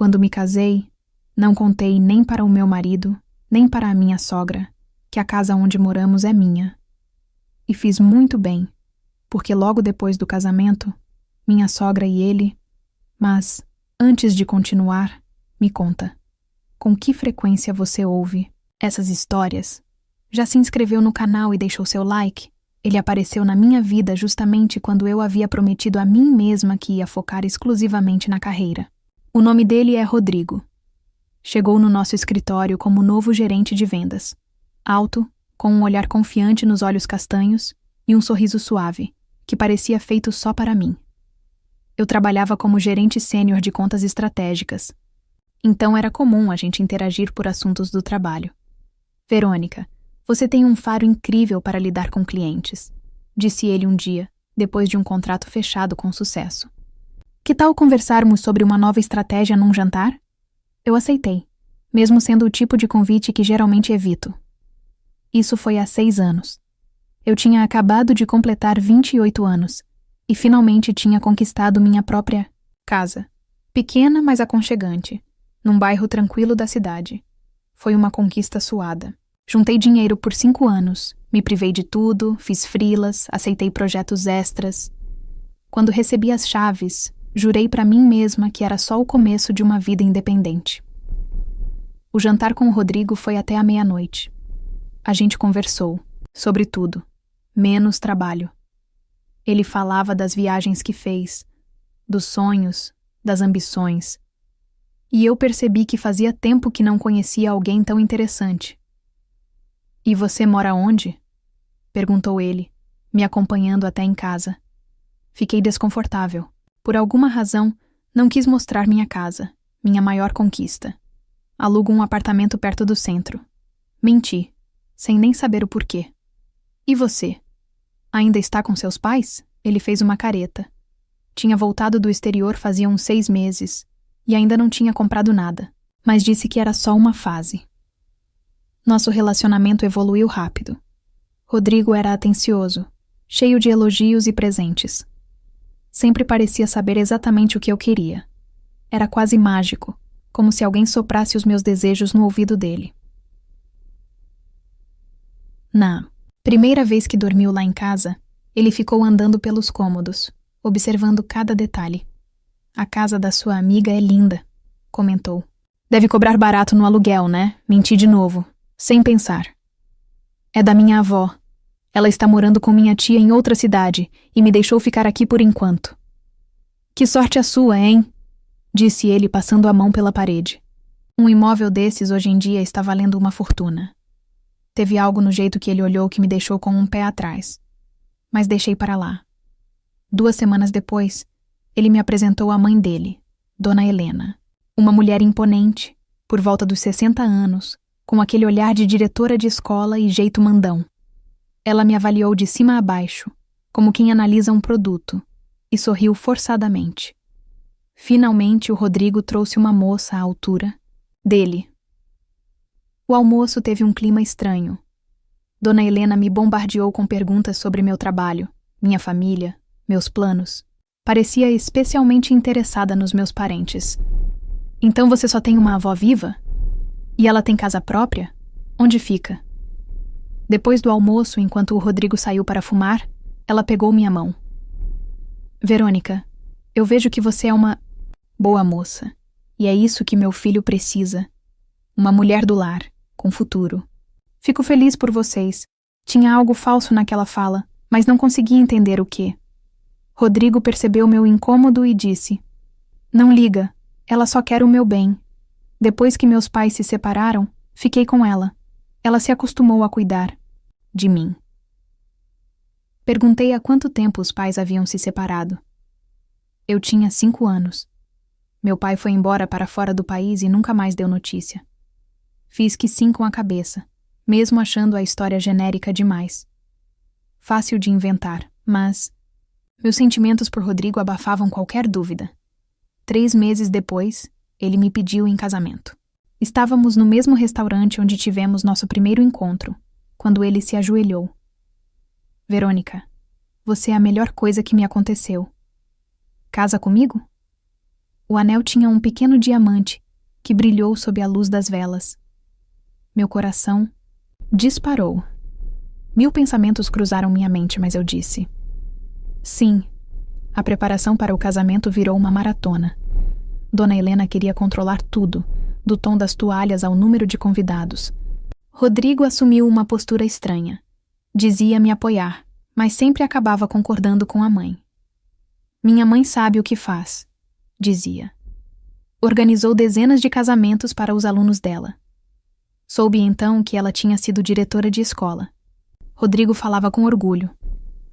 Quando me casei, não contei nem para o meu marido, nem para a minha sogra, que a casa onde moramos é minha. E fiz muito bem, porque logo depois do casamento, minha sogra e ele... Mas, antes de continuar, me conta, com que frequência você ouve essas histórias? Já se inscreveu no canal e deixou seu like? Ele apareceu na minha vida justamente quando eu havia prometido a mim mesma que ia focar exclusivamente na carreira. O nome dele é Rodrigo. Chegou no nosso escritório como novo gerente de vendas. Alto, com um olhar confiante nos olhos castanhos e um sorriso suave, que parecia feito só para mim. Eu trabalhava como gerente sênior de contas estratégicas. Então era comum a gente interagir por assuntos do trabalho. Verônica, você tem um faro incrível para lidar com clientes, disse ele um dia, depois de um contrato fechado com sucesso. Que tal conversarmos sobre uma nova estratégia num jantar? Eu aceitei, mesmo sendo o tipo de convite que geralmente evito. Isso foi há 6 anos. Eu tinha acabado de completar 28 anos e finalmente tinha conquistado minha própria casa. Pequena, mas aconchegante, num bairro tranquilo da cidade. Foi uma conquista suada. Juntei dinheiro por 5 anos, me privei de tudo, fiz freelas, aceitei projetos extras. Quando recebi as chaves, jurei para mim mesma que era só o começo de uma vida independente. O jantar com o Rodrigo foi até a meia-noite. A gente conversou, sobre tudo, menos trabalho. Ele falava das viagens que fez, dos sonhos, das ambições. E eu percebi que fazia tempo que não conhecia alguém tão interessante. E você mora onde? Perguntou ele, me acompanhando até em casa. Fiquei desconfortável. Por alguma razão, não quis mostrar minha casa, minha maior conquista. Alugo um apartamento perto do centro. Menti, sem nem saber o porquê. E você? Ainda está com seus pais? Ele fez uma careta. Tinha voltado do exterior fazia uns 6 meses e ainda não tinha comprado nada, mas disse que era só uma fase. Nosso relacionamento evoluiu rápido. Rodrigo era atencioso, cheio de elogios e presentes. Sempre parecia saber exatamente o que eu queria. Era quase mágico, como se alguém soprasse os meus desejos no ouvido dele. Na primeira vez que dormiu lá em casa, ele ficou andando pelos cômodos, observando cada detalhe. A casa da sua amiga é linda, comentou. Deve cobrar barato no aluguel, né? Menti de novo, sem pensar. É da minha avó. Ela está morando com minha tia em outra cidade e me deixou ficar aqui por enquanto. Que sorte a sua, hein? Disse ele passando a mão pela parede. Um imóvel desses hoje em dia está valendo uma fortuna. Teve algo no jeito que ele olhou que me deixou com um pé atrás. Mas deixei para lá. 2 semanas depois, ele me apresentou a mãe dele, Dona Helena. Uma mulher imponente, por volta dos 60 anos, com aquele olhar de diretora de escola e jeito mandão. Ela me avaliou de cima a baixo, como quem analisa um produto, e sorriu forçadamente. Finalmente, o Rodrigo trouxe uma moça à altura dele. O almoço teve um clima estranho. Dona Helena me bombardeou com perguntas sobre meu trabalho, minha família, meus planos. Parecia especialmente interessada nos meus parentes. Então você só tem uma avó viva? E ela tem casa própria? Onde fica? Depois do almoço, enquanto o Rodrigo saiu para fumar, ela pegou minha mão. Verônica, eu vejo que você é uma boa moça. E é isso que meu filho precisa. Uma mulher do lar, com futuro. Fico feliz por vocês. Tinha algo falso naquela fala, mas não conseguia entender o que. Rodrigo percebeu meu incômodo e disse: Não liga, ela só quer o meu bem. Depois que meus pais se separaram, fiquei com ela. Ela se acostumou a cuidar de mim. Perguntei há quanto tempo os pais haviam se separado. Eu tinha 5 anos. Meu pai foi embora para fora do país e nunca mais deu notícia. Fiz que sim com a cabeça, mesmo achando a história genérica demais. Fácil de inventar, mas meus sentimentos por Rodrigo abafavam qualquer dúvida. 3 meses depois, ele me pediu em casamento. Estávamos no mesmo restaurante onde tivemos nosso primeiro encontro, quando ele se ajoelhou. Verônica, você é a melhor coisa que me aconteceu. Casa comigo? O anel tinha um pequeno diamante que brilhou sob a luz das velas. Meu coração disparou. 1000 pensamentos cruzaram minha mente, mas eu disse: sim. A preparação para o casamento virou uma maratona. Dona Helena queria controlar tudo, do tom das toalhas ao número de convidados. Rodrigo assumiu uma postura estranha. Dizia me apoiar, mas sempre acabava concordando com a mãe. Minha mãe sabe o que faz, dizia. Organizou dezenas de casamentos para os alunos dela. Soube então que ela tinha sido diretora de escola. Rodrigo falava com orgulho.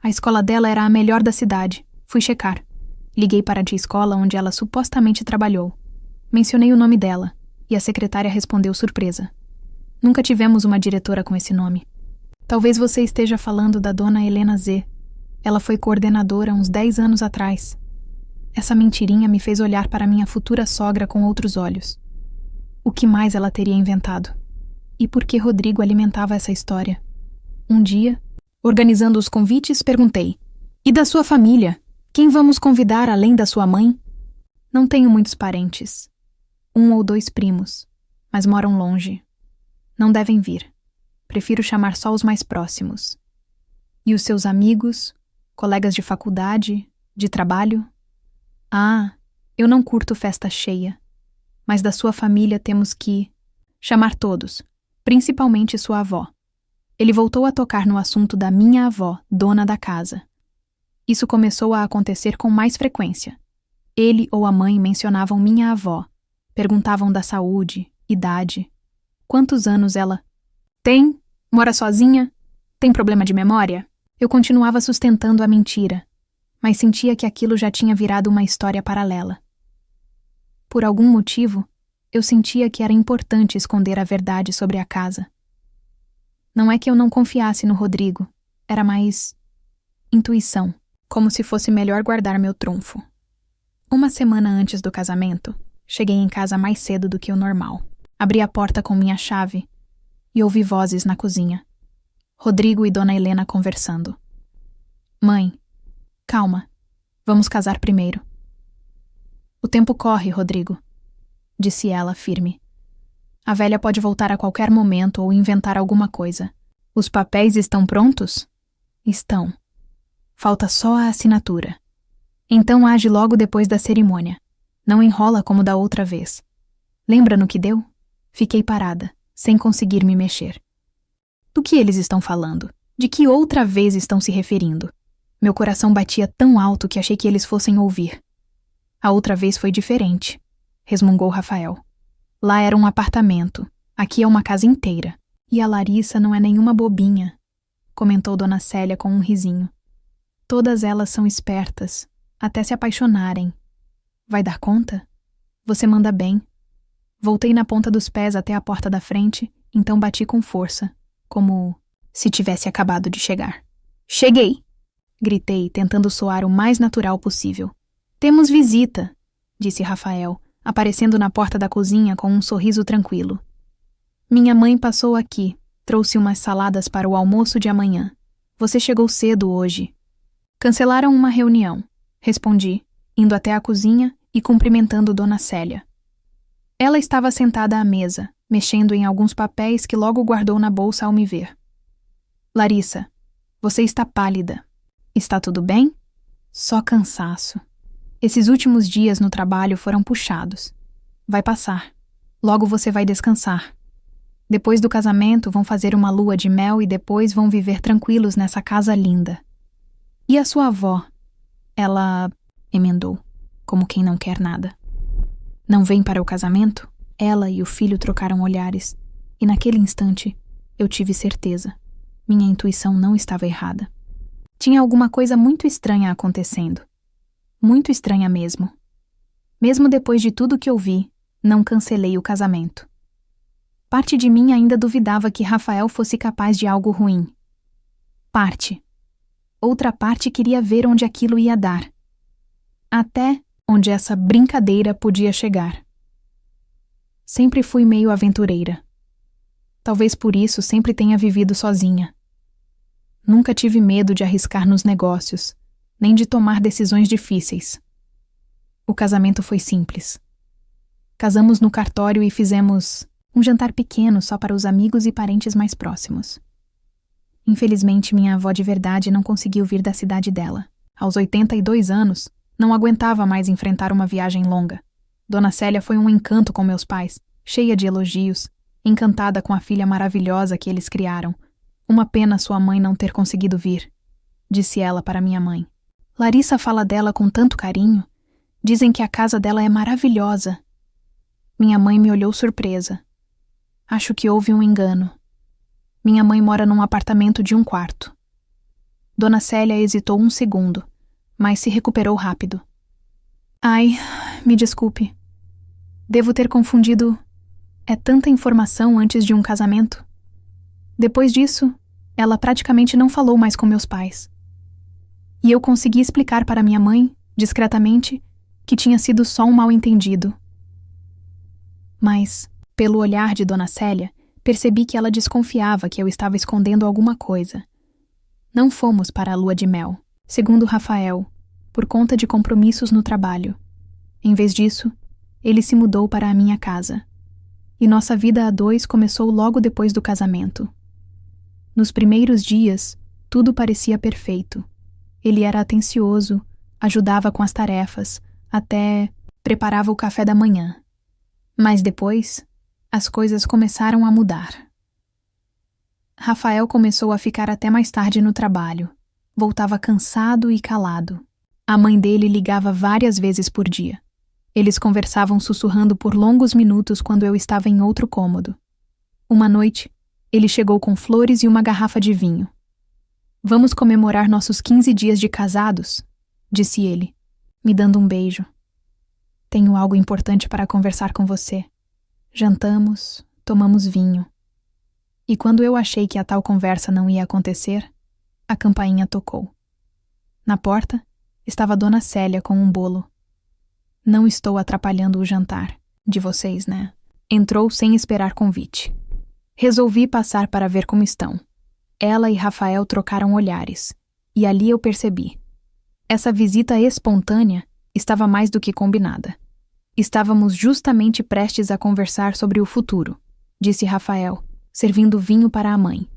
A escola dela era a melhor da cidade. Fui checar. Liguei para a de escola onde ela supostamente trabalhou. Mencionei o nome dela, e a secretária respondeu surpresa. Nunca tivemos uma diretora com esse nome. Talvez você esteja falando da dona Helena Z. Ela foi coordenadora uns 10 anos atrás. Essa mentirinha me fez olhar para minha futura sogra com outros olhos. O que mais ela teria inventado? E por que Rodrigo alimentava essa história? Um dia, organizando os convites, perguntei: e da sua família? Quem vamos convidar além da sua mãe? Não tenho muitos parentes. 1 ou 2 primos, mas moram longe. Não devem vir. Prefiro chamar só os mais próximos. E os seus amigos, colegas de faculdade, de trabalho? Ah, eu não curto festa cheia. Mas da sua família temos que chamar todos, principalmente sua avó. Ele voltou a tocar no assunto da minha avó, dona da casa. Isso começou a acontecer com mais frequência. Ele ou a mãe mencionavam minha avó, perguntavam da saúde, idade. Quantos anos ela tem? Mora sozinha? Tem problema de memória? Eu continuava sustentando a mentira, mas sentia que aquilo já tinha virado uma história paralela. Por algum motivo, eu sentia que era importante esconder a verdade sobre a casa. Não é que eu não confiasse no Rodrigo, era mais intuição, como se fosse melhor guardar meu trunfo. Uma semana antes do casamento, cheguei em casa mais cedo do que o normal. Abri a porta com minha chave e ouvi vozes na cozinha. Rodrigo e Dona Helena conversando. Mãe, calma, vamos casar primeiro. O tempo corre, Rodrigo, disse ela, firme. A velha pode voltar a qualquer momento ou inventar alguma coisa. Os papéis estão prontos? Estão. Falta só a assinatura. Então age logo depois da cerimônia. Não enrola como da outra vez. Lembra no que deu? Fiquei parada, sem conseguir me mexer. Do que eles estão falando? De que outra vez estão se referindo? Meu coração batia tão alto que achei que eles fossem ouvir. A outra vez foi diferente, resmungou Rafael. Lá era um apartamento, aqui é uma casa inteira. E a Larissa não é nenhuma bobinha, comentou Dona Célia com um risinho. Todas elas são espertas, até se apaixonarem. Vai dar conta? Você manda bem. Voltei na ponta dos pés até a porta da frente, então bati com força, como se tivesse acabado de chegar. Cheguei! Gritei, tentando soar o mais natural possível. Temos visita, disse Rafael, aparecendo na porta da cozinha com um sorriso tranquilo. Minha mãe passou aqui, trouxe umas saladas para o almoço de amanhã. Você chegou cedo hoje. Cancelaram uma reunião, respondi, indo até a cozinha e cumprimentando Dona Célia. Ela estava sentada à mesa, mexendo em alguns papéis que logo guardou na bolsa ao me ver. Larissa, você está pálida. Está tudo bem? Só cansaço. Esses últimos dias no trabalho foram puxados. Vai passar. Logo você vai descansar. Depois do casamento vão fazer uma lua de mel e depois vão viver tranquilos nessa casa linda. E a sua avó? Ela emendou, como quem não quer nada. Não vem para o casamento? Ela e o filho trocaram olhares, e naquele instante eu tive certeza. Minha intuição não estava errada. Tinha alguma coisa muito estranha acontecendo. Muito estranha mesmo. Mesmo depois de tudo que ouvi, não cancelei o casamento. Parte de mim ainda duvidava que Rafael fosse capaz de algo ruim. Parte. Outra parte queria ver onde aquilo ia dar. Até onde essa brincadeira podia chegar. Sempre fui meio aventureira. Talvez por isso sempre tenha vivido sozinha. Nunca tive medo de arriscar nos negócios, nem de tomar decisões difíceis. O casamento foi simples. Casamos no cartório e fizemos um jantar pequeno só para os amigos e parentes mais próximos. Infelizmente, minha avó de verdade não conseguiu vir da cidade dela. Aos 82 anos, não aguentava mais enfrentar uma viagem longa. Dona Célia foi um encanto com meus pais, cheia de elogios, encantada com a filha maravilhosa que eles criaram. Uma pena sua mãe não ter conseguido vir, disse ela para minha mãe. Larissa fala dela com tanto carinho. Dizem que a casa dela é maravilhosa. Minha mãe me olhou surpresa. Acho que houve um engano. Minha mãe mora num apartamento de 1 quarto. Dona Célia hesitou 1 segundo, mas se recuperou rápido. Ai, me desculpe. Devo ter confundido. É tanta informação antes de um casamento. Depois disso, ela praticamente não falou mais com meus pais. E eu consegui explicar para minha mãe, discretamente, que tinha sido só um mal-entendido. Mas, pelo olhar de Dona Célia, percebi que ela desconfiava que eu estava escondendo alguma coisa. Não fomos para a lua de mel, segundo Rafael, por conta de compromissos no trabalho. Em vez disso, ele se mudou para a minha casa. E nossa vida a 2 começou logo depois do casamento. Nos primeiros dias, tudo parecia perfeito. Ele era atencioso, ajudava com as tarefas, até preparava o café da manhã. Mas depois, as coisas começaram a mudar. Rafael começou a ficar até mais tarde no trabalho. Voltava cansado e calado. A mãe dele ligava várias vezes por dia. Eles conversavam sussurrando por longos minutos quando eu estava em outro cômodo. Uma noite, ele chegou com flores e uma garrafa de vinho. Vamos comemorar nossos 15 dias de casados, disse ele, me dando um beijo. Tenho algo importante para conversar com você. Jantamos, tomamos vinho. E quando eu achei que a tal conversa não ia acontecer, a campainha tocou. Na porta, estava Dona Célia com um bolo. Não estou atrapalhando o jantar de vocês, né? Entrou sem esperar convite. Resolvi passar para ver como estão. Ela e Rafael trocaram olhares, e ali eu percebi. Essa visita espontânea estava mais do que combinada. Estávamos justamente prestes a conversar sobre o futuro, disse Rafael, servindo vinho para a mãe.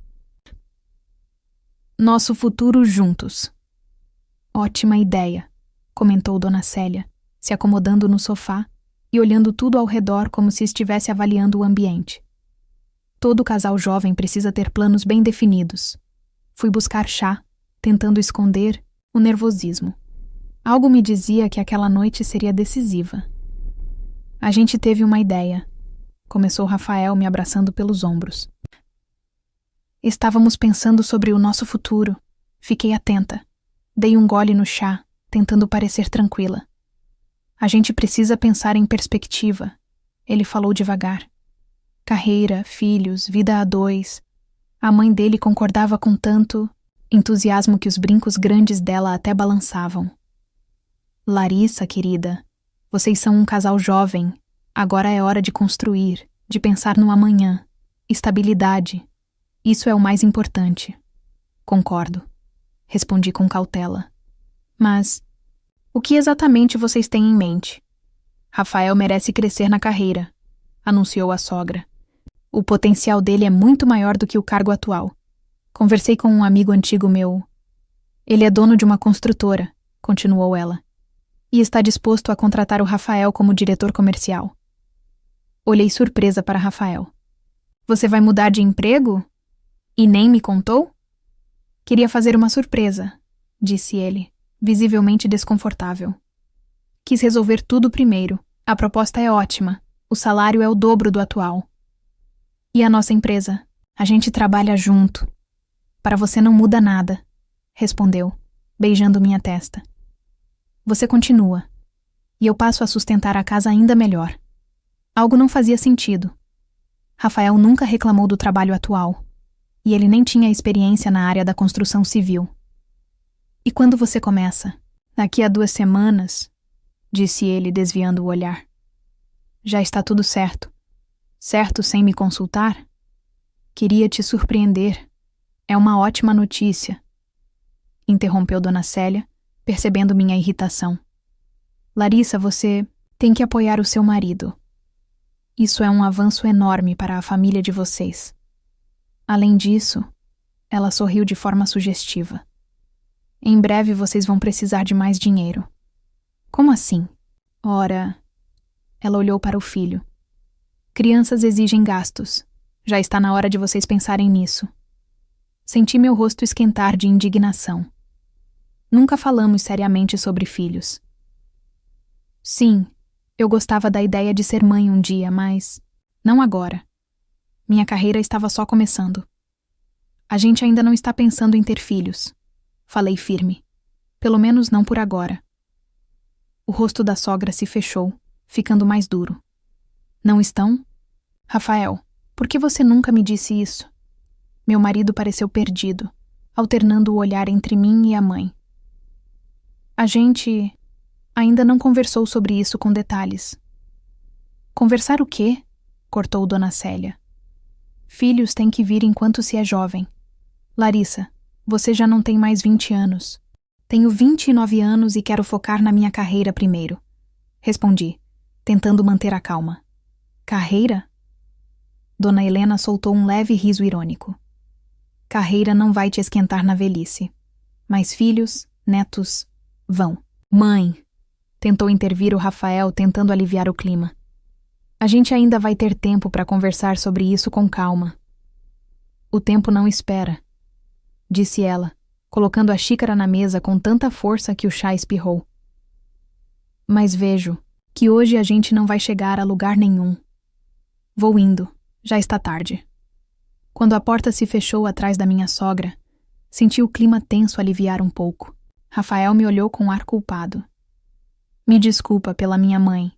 Nosso futuro juntos. Ótima ideia, comentou Dona Célia, se acomodando no sofá e olhando tudo ao redor como se estivesse avaliando o ambiente. Todo casal jovem precisa ter planos bem definidos. Fui buscar chá, tentando esconder o nervosismo. Algo me dizia que aquela noite seria decisiva. A gente teve uma ideia, começou Rafael me abraçando pelos ombros. Estávamos pensando sobre o nosso futuro. Fiquei atenta. Dei um gole no chá, tentando parecer tranquila. A gente precisa pensar em perspectiva, ele falou devagar. Carreira, filhos, vida a 2. A mãe dele concordava com tanto entusiasmo que os brincos grandes dela até balançavam. Larissa, querida, vocês são um casal jovem. Agora é hora de construir, de pensar no amanhã. Estabilidade. Isso é o mais importante. Concordo. Respondi com cautela. Mas, o que exatamente vocês têm em mente? Rafael merece crescer na carreira, anunciou a sogra. O potencial dele é muito maior do que o cargo atual. Conversei com um amigo antigo meu. Ele é dono de uma construtora, continuou ela, e está disposto a contratar o Rafael como diretor comercial. Olhei surpresa para Rafael. Você vai mudar de emprego? E nem me contou? Queria fazer uma surpresa, disse ele, visivelmente desconfortável. Quis resolver tudo primeiro. A proposta é ótima. O salário é o dobro do atual. E a nossa empresa? A gente trabalha junto. Para você não muda nada, respondeu, beijando minha testa. Você continua. E eu passo a sustentar a casa ainda melhor. Algo não fazia sentido. Rafael nunca reclamou do trabalho atual. E ele nem tinha experiência na área da construção civil. E quando você começa? Daqui a 2 semanas, disse ele, desviando o olhar. Já está tudo certo. Certo sem me consultar? Queria te surpreender. É uma ótima notícia. Interrompeu Dona Célia, percebendo minha irritação. Larissa, você tem que apoiar o seu marido. Isso é um avanço enorme para a família de vocês. Além disso, ela sorriu de forma sugestiva. Em breve vocês vão precisar de mais dinheiro. Como assim? Ora, ela olhou para o filho. Crianças exigem gastos. Já está na hora de vocês pensarem nisso. Senti meu rosto esquentar de indignação. Nunca falamos seriamente sobre filhos. Sim, eu gostava da ideia de ser mãe um dia, mas não agora. Minha carreira estava só começando. A gente ainda não está pensando em ter filhos. Falei firme. Pelo menos não por agora. O rosto da sogra se fechou, ficando mais duro. Não estão? Rafael, por que você nunca me disse isso? Meu marido pareceu perdido, alternando o olhar entre mim e a mãe. A gente ainda não conversou sobre isso com detalhes. Conversar o quê? Cortou Dona Célia. Filhos têm que vir enquanto se é jovem. Larissa, você já não tem mais 20 anos. Tenho 29 anos e quero focar na minha carreira primeiro. Respondi, tentando manter a calma. Carreira? Dona Helena soltou um leve riso irônico. Carreira não vai te esquentar na velhice. Mas filhos, netos, vão. Mãe, tentou intervir o Rafael, tentando aliviar o clima. A gente ainda vai ter tempo para conversar sobre isso com calma. O tempo não espera, disse ela, colocando a xícara na mesa com tanta força que o chá espirrou. Mas vejo que hoje a gente não vai chegar a lugar nenhum. Vou indo, já está tarde. Quando a porta se fechou atrás da minha sogra, senti o clima tenso aliviar um pouco. Rafael me olhou com ar culpado. Me desculpa pela minha mãe.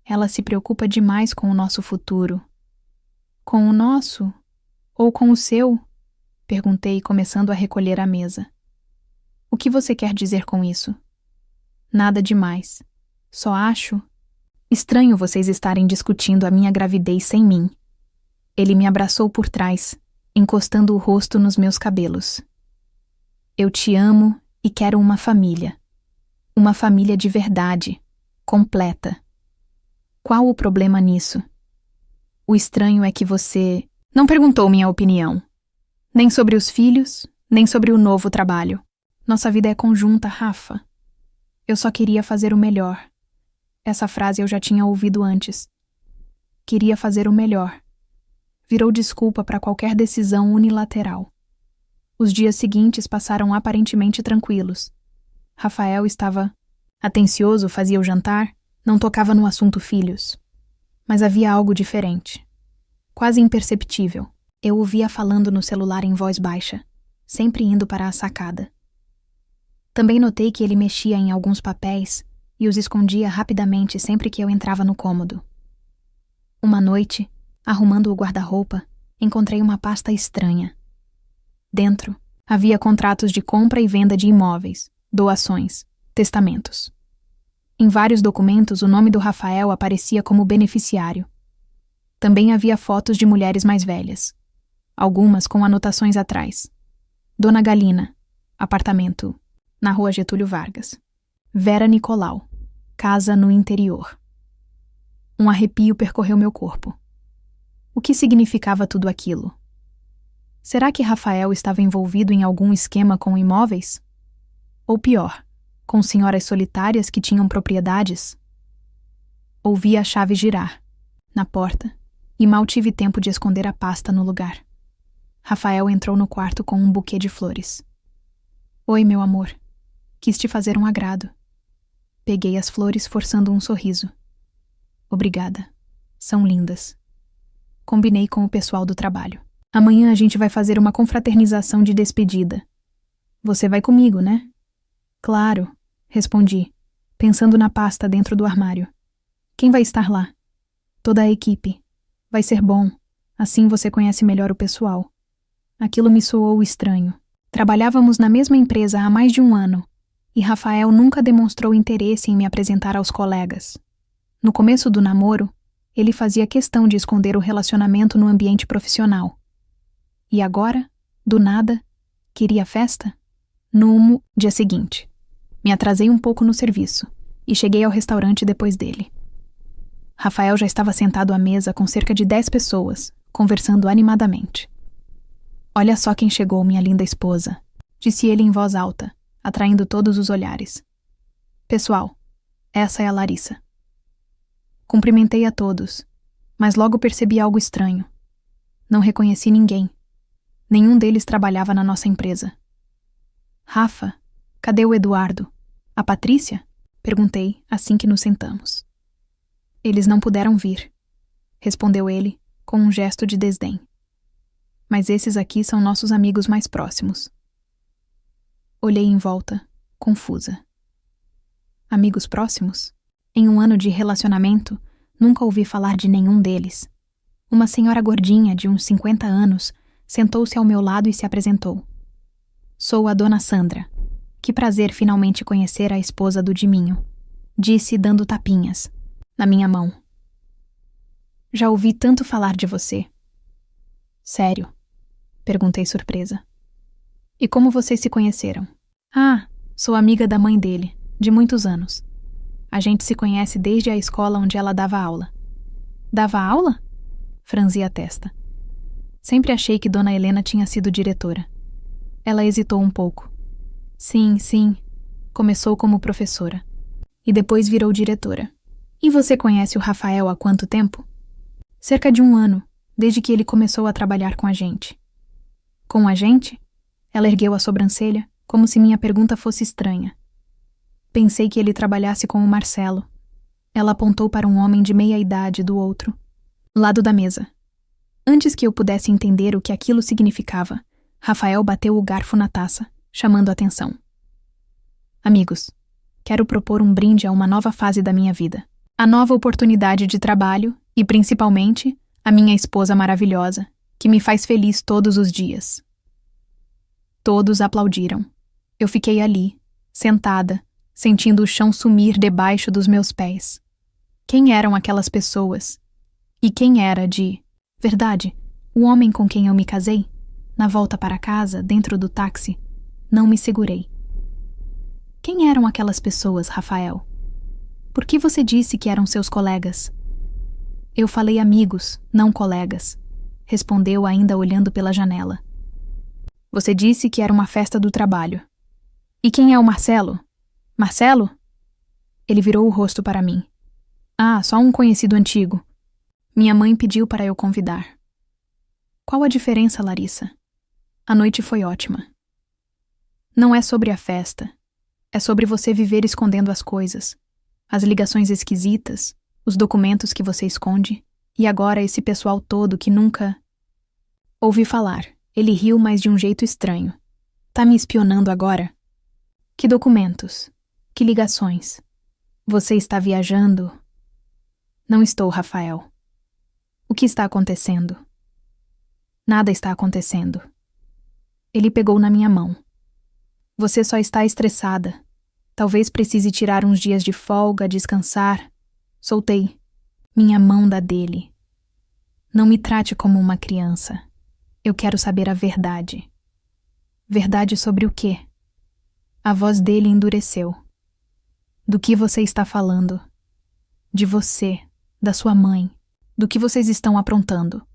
Ela se preocupa demais com o nosso futuro. Com o nosso? Ou com o seu? Perguntei, começando a recolher a mesa. O que você quer dizer com isso? Nada demais. Só acho estranho vocês estarem discutindo a minha gravidez sem mim. Ele me abraçou por trás, encostando o rosto nos meus cabelos. Eu te amo e quero uma família. Uma família de verdade, completa. Qual o problema nisso? O estranho é que você não perguntou minha opinião. Nem sobre os filhos, nem sobre o novo trabalho. Nossa vida é conjunta, Rafa. Eu só queria fazer o melhor. Essa frase eu já tinha ouvido antes. Queria fazer o melhor. Virou desculpa para qualquer decisão unilateral. Os dias seguintes passaram aparentemente tranquilos. Rafael estava atencioso, fazia o jantar, não tocava no assunto filhos. Mas havia algo diferente. Quase imperceptível. Eu ouvia falando no celular em voz baixa, sempre indo para a sacada. Também notei que ele mexia em alguns papéis e os escondia rapidamente sempre que eu entrava no cômodo. Uma noite, arrumando o guarda-roupa, encontrei uma pasta estranha. Dentro, havia contratos de compra e venda de imóveis, doações, testamentos. Em vários documentos, o nome do Rafael aparecia como beneficiário. Também havia fotos de mulheres mais velhas, algumas com anotações atrás. Dona Galina, apartamento, na rua Getúlio Vargas. Vera Nicolau, casa no interior. Um arrepio percorreu meu corpo. O que significava tudo aquilo? Será que Rafael estava envolvido em algum esquema com imóveis? Ou pior, com senhoras solitárias que tinham propriedades? Ouvi a chave girar, na porta, e mal tive tempo de esconder a pasta no lugar. Rafael entrou no quarto com um buquê de flores. Oi, meu amor. Quis te fazer um agrado. Peguei as flores forçando um sorriso. Obrigada. São lindas. Combinei com o pessoal do trabalho. Amanhã a gente vai fazer uma confraternização de despedida. Você vai comigo, né? Claro, respondi, pensando na pasta dentro do armário. Quem vai estar lá? Toda a equipe. Vai ser bom. Assim você conhece melhor o pessoal. Aquilo me soou estranho. Trabalhávamos na mesma empresa há mais de 1 ano, e Rafael nunca demonstrou interesse em me apresentar aos colegas. No começo do namoro, ele fazia questão de esconder o relacionamento no ambiente profissional. E agora, do nada, queria festa? No dia seguinte. Me atrasei um pouco no serviço, e cheguei ao restaurante depois dele. Rafael já estava sentado à mesa com cerca de 10 pessoas, conversando animadamente. "Olha só quem chegou, minha linda esposa", disse ele em voz alta, atraindo todos os olhares. "Pessoal, essa é a Larissa." Cumprimentei a todos, mas logo percebi algo estranho. Não reconheci ninguém. Nenhum deles trabalhava na nossa empresa. "Rafa, cadê o Eduardo? A Patrícia?" perguntei assim que nos sentamos. "Eles não puderam vir", respondeu ele com um gesto de desdém. "Mas esses aqui são nossos amigos mais próximos." Olhei em volta, confusa. Amigos próximos? Em um ano de relacionamento, nunca ouvi falar de nenhum deles. Uma senhora gordinha de uns 50 anos sentou-se ao meu lado e se apresentou. "Sou a dona Sandra. Que prazer finalmente conhecer a esposa do Diminho", disse dando tapinhas na minha mão. "Já ouvi tanto falar de você." "Sério?" perguntei surpresa. "E como vocês se conheceram?" "Ah, sou amiga da mãe dele, de muitos anos. A gente se conhece desde a escola onde ela dava aula." "Dava aula?" franzi a testa. Sempre achei que Dona Helena tinha sido diretora. Ela hesitou um pouco. Sim. Começou como professora. E depois virou diretora." "E você conhece o Rafael há quanto tempo?" "Cerca de 1 ano, desde que ele começou a trabalhar com a gente." "Com a gente?" Ela ergueu a sobrancelha, como se minha pergunta fosse estranha. "Pensei que ele trabalhasse com o Marcelo." Ela apontou para um homem de meia idade do outro lado da mesa. Antes que eu pudesse entender o que aquilo significava, Rafael bateu o garfo na taça, chamando a atenção. "Amigos, quero propor um brinde a uma nova fase da minha vida. A nova oportunidade de trabalho e, principalmente, a minha esposa maravilhosa, que me faz feliz todos os dias." Todos aplaudiram. Eu fiquei ali, sentada, sentindo o chão sumir debaixo dos meus pés. Quem eram aquelas pessoas? E quem era, de verdade, o homem com quem eu me casei? Na volta para casa, dentro do táxi, não me segurei. "Quem eram aquelas pessoas, Rafael? Por que você disse que eram seus colegas?" "Eu falei amigos, não colegas", respondeu ainda olhando pela janela. "Você disse que era uma festa do trabalho. E quem é o Marcelo?" "Marcelo?" Ele virou o rosto para mim. "Ah, só um conhecido antigo. Minha mãe pediu para eu convidar." "Qual a diferença, Larissa?" "A noite foi ótima." "Não é sobre a festa. É sobre você viver escondendo as coisas. As ligações esquisitas, os documentos que você esconde, e agora esse pessoal todo que nunca..." Ouvi falar. Ele riu, mas de um jeito estranho. "Tá me espionando agora?" "Que documentos? Que ligações? Você está viajando?" "Não estou, Rafael." "O que está acontecendo?" "Nada está acontecendo." Ele pegou na minha mão. "Você só está estressada. Talvez precise tirar uns dias de folga, descansar." Soltei minha mão da dele. "Não me trate como uma criança. Eu quero saber a verdade." "Verdade sobre o quê?" A voz dele endureceu. "Do que você está falando?" "De você, da sua mãe, do que vocês estão aprontando."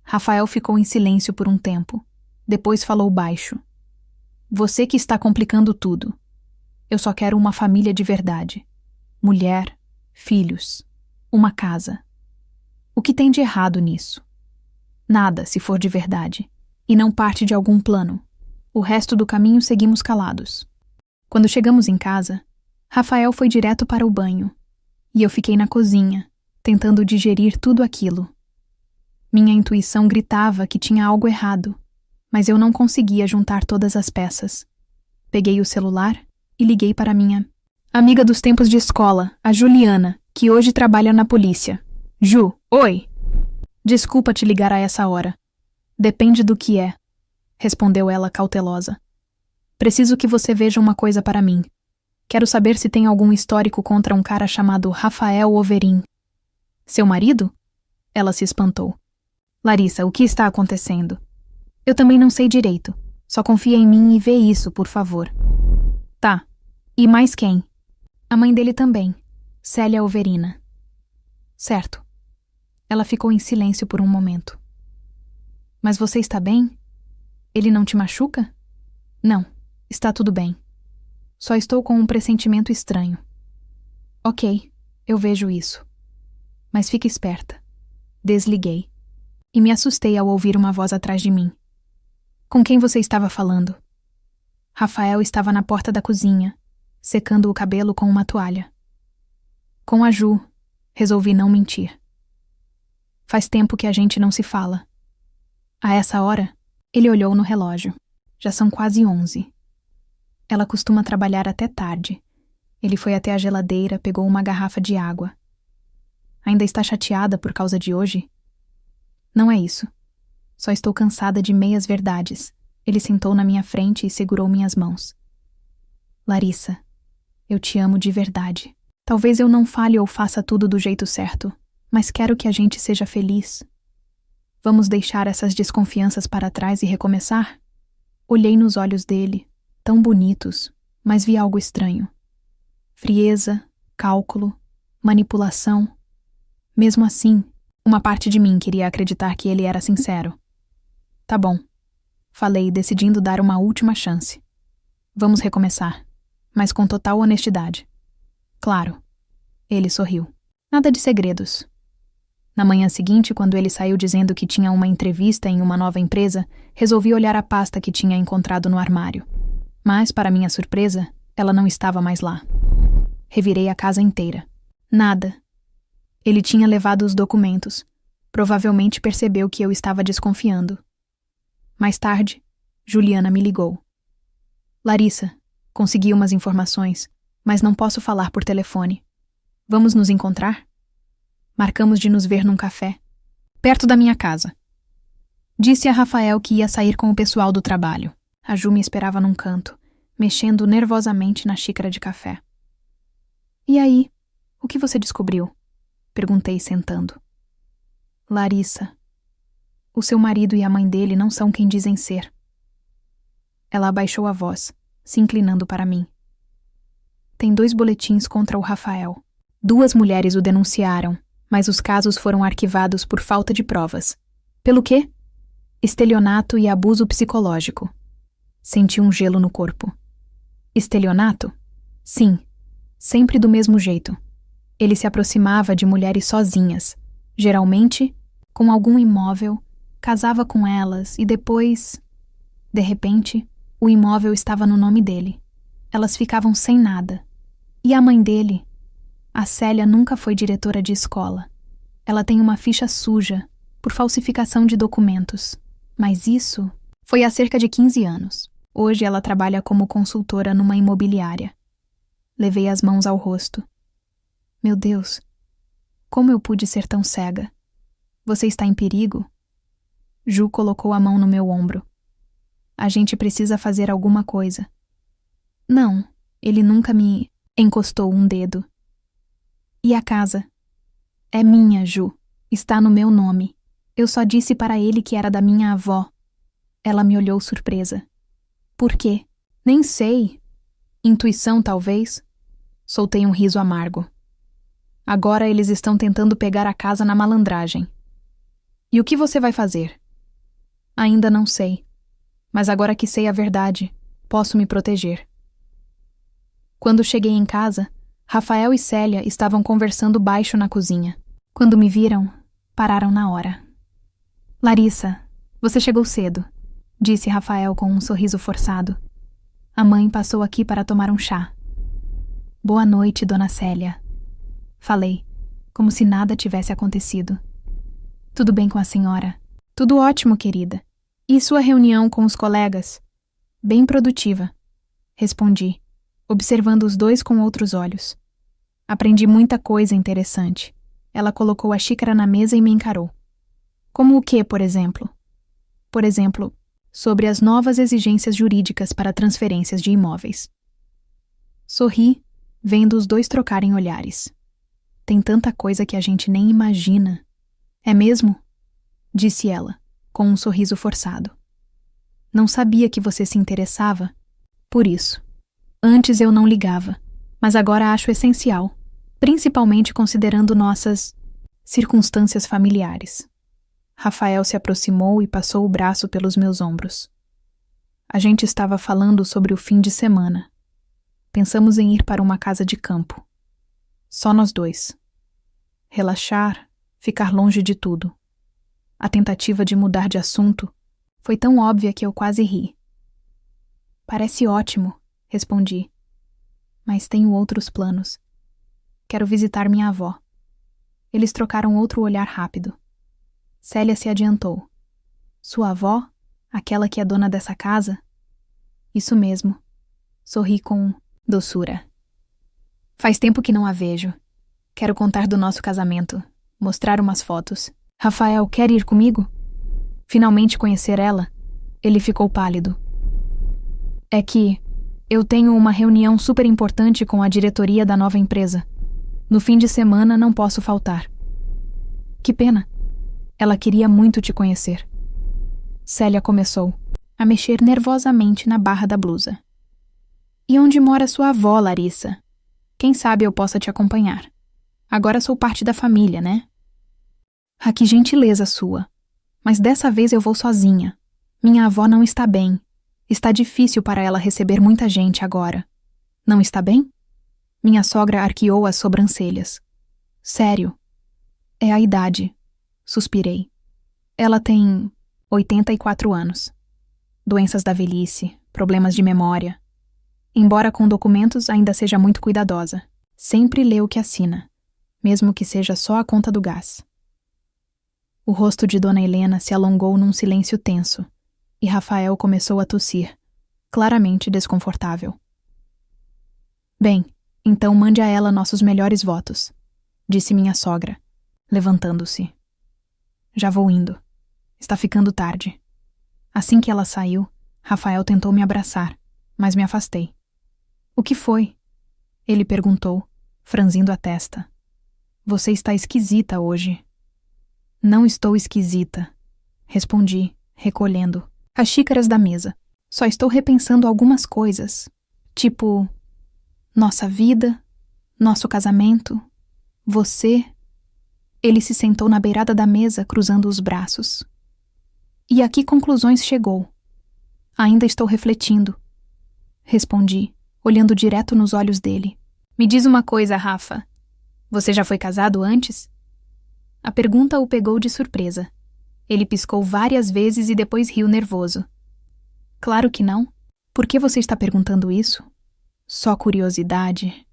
Rafael ficou em silêncio por um tempo. Depois falou baixo. "Você que está complicando tudo. Eu só quero uma família de verdade. Mulher, filhos, uma casa. O que tem de errado nisso? Nada, se for de verdade, e não parte de algum plano. O resto do caminho seguimos calados." Quando chegamos em casa, Rafael foi direto para o banho, e eu fiquei na cozinha, tentando digerir tudo aquilo. Minha intuição gritava que tinha algo errado, mas eu não conseguia juntar todas as peças. Peguei o celular e liguei para minha amiga dos tempos de escola, a Juliana, que hoje trabalha na polícia. "Ju, oi! Desculpa te ligar a essa hora. Depende do que é", respondeu ela cautelosa. "Preciso que você veja uma coisa para mim. Quero saber se tem algum histórico contra um cara chamado Rafael Overin." "Seu marido?" Ela se espantou. "Larissa, o que está acontecendo?" "Eu também não sei direito. Só confia em mim e vê isso, por favor." "Tá. E mais quem?" A mãe dele também, Célia Overina. Certo. Ela ficou em silêncio por um momento. Mas você está bem? Ele não te machuca? Não, está tudo bem. Só estou com um pressentimento estranho. Ok, eu vejo isso. Mas fique esperta. Desliguei. E me assustei ao ouvir uma voz atrás de mim. Com quem você estava falando? Rafael estava na porta da cozinha, secando o cabelo com uma toalha. Com a Ju, resolvi não mentir. Faz tempo que a gente não se fala. A essa hora, ele olhou no relógio. Já são quase 11. Ela costuma trabalhar até tarde. Ele foi até a geladeira, pegou uma garrafa de água. Ainda está chateada por causa de hoje? Não é isso. Só estou cansada de meias verdades. Ele sentou na minha frente e segurou minhas mãos. Larissa, eu te amo de verdade. Talvez eu não fale ou faça tudo do jeito certo, mas quero que a gente seja feliz. Vamos deixar essas desconfianças para trás e recomeçar? Olhei nos olhos dele, tão bonitos, mas vi algo estranho. Frieza, cálculo, manipulação. Mesmo assim, uma parte de mim queria acreditar que ele era sincero. Tá bom. Falei, decidindo dar uma última chance. Vamos recomeçar, mas com total honestidade. Claro. Ele sorriu. Nada de segredos. Na manhã seguinte, quando ele saiu dizendo que tinha uma entrevista em uma nova empresa, resolvi olhar a pasta que tinha encontrado no armário. Mas, para minha surpresa, ela não estava mais lá. Revirei a casa inteira. Nada. Ele tinha levado os documentos. Provavelmente percebeu que eu estava desconfiando. Mais tarde, Juliana me ligou. Larissa, consegui umas informações, mas não posso falar por telefone. Vamos nos encontrar? Marcamos de nos ver num café, perto da minha casa. Disse a Rafael que ia sair com o pessoal do trabalho. A Ju me esperava num canto, mexendo nervosamente na xícara de café. E aí, o que você descobriu? Perguntei sentando. Larissa, o seu marido e a mãe dele não são quem dizem ser. Ela abaixou a voz, se inclinando para mim. Tem 2 boletins contra o Rafael. 2 mulheres o denunciaram, mas os casos foram arquivados por falta de provas. Pelo quê? Estelionato e abuso psicológico. Senti um gelo no corpo. Estelionato? Sim, sempre do mesmo jeito. Ele se aproximava de mulheres sozinhas, geralmente com algum imóvel, casava com elas e depois... De repente, o imóvel estava no nome dele. Elas ficavam sem nada. E a mãe dele? A Célia nunca foi diretora de escola. Ela tem uma ficha suja por falsificação de documentos. Mas isso foi há cerca de 15 anos. Hoje ela trabalha como consultora numa imobiliária. Levei as mãos ao rosto. Meu Deus, como eu pude ser tão cega? Você está em perigo? Ju colocou a mão no meu ombro. A gente precisa fazer alguma coisa. Não, ele nunca me encostou um dedo. E a casa? É minha, Ju. Está no meu nome. Eu só disse para ele que era da minha avó. Ela me olhou surpresa. Por quê? Nem sei. Intuição, talvez? Soltei um riso amargo. Agora eles estão tentando pegar a casa na malandragem. E o que você vai fazer? Ainda não sei. Mas agora que sei a verdade, posso me proteger. Quando cheguei em casa, Rafael e Célia estavam conversando baixo na cozinha. Quando me viram, pararam na hora. Larissa, você chegou cedo, disse Rafael com um sorriso forçado. A mãe passou aqui para tomar um chá. Boa noite, dona Célia. Falei, como se nada tivesse acontecido. Tudo bem com a senhora? Tudo ótimo, querida. E sua reunião com os colegas? Bem produtiva, respondi, observando os dois com outros olhos. Aprendi muita coisa interessante. Ela colocou a xícara na mesa e me encarou. Como o quê, por exemplo? Por exemplo, sobre as novas exigências jurídicas para transferências de imóveis. Sorri, vendo os dois trocarem olhares. Tem tanta coisa que a gente nem imagina. É mesmo? Disse ela, com um sorriso forçado. Não sabia que você se interessava. Por isso. Antes eu não ligava. mas agora acho essencial, principalmente considerando nossas circunstâncias familiares. Rafael se aproximou e passou o braço pelos meus ombros. A gente estava falando sobre o fim de semana. Pensamos em ir para uma casa de campo. Só nós dois. Relaxar, ficar longe de tudo. A tentativa de mudar de assunto foi tão óbvia que eu quase ri. Parece ótimo, respondi. Mas tenho outros planos. Quero visitar minha avó. Eles trocaram outro olhar rápido. Célia se adiantou. Sua avó? Aquela que é dona dessa casa? Isso mesmo. Sorri com doçura. Faz tempo que não a vejo. Quero contar do nosso casamento, mostrar umas fotos. Rafael, quer ir comigo? Finalmente conhecer ela? Ele ficou pálido. É que eu tenho uma reunião super importante com a diretoria da nova empresa. No fim de semana não posso faltar. Que pena. Ela queria muito te conhecer. Célia começou a mexer nervosamente na barra da blusa. E onde mora sua avó, Larissa? Quem sabe eu possa te acompanhar. Agora sou parte da família, né? Ah, que gentileza sua. Mas dessa vez eu vou sozinha. Minha avó não está bem. Está difícil para ela receber muita gente agora. Não está bem? Minha sogra arqueou as sobrancelhas. Sério. É a idade. Suspirei. Ela tem 84 anos. Doenças da velhice, problemas de memória. Embora com documentos ainda seja muito cuidadosa. Sempre lê o que assina, mesmo que seja só a conta do gás. O rosto de Dona Helena se alongou num silêncio tenso, e Rafael começou a tossir, claramente desconfortável. Bem, então mande a ela nossos melhores votos, disse minha sogra, levantando-se. Já vou indo. Está ficando tarde. Assim que ela saiu, Rafael tentou me abraçar, mas me afastei. O que foi? Ele perguntou, franzindo a testa. Você está esquisita hoje. Não estou esquisita, respondi, recolhendo as xícaras da mesa. Só estou repensando algumas coisas, tipo nossa vida, nosso casamento, você. Ele se sentou na beirada da mesa, cruzando os braços. E a que conclusões chegou? Ainda estou refletindo, respondi, olhando direto nos olhos dele. Me diz uma coisa, Rafa. Você já foi casado antes? A pergunta o pegou de surpresa. Ele piscou várias vezes e depois riu nervoso. Claro que não. Por que você está perguntando isso? Só curiosidade.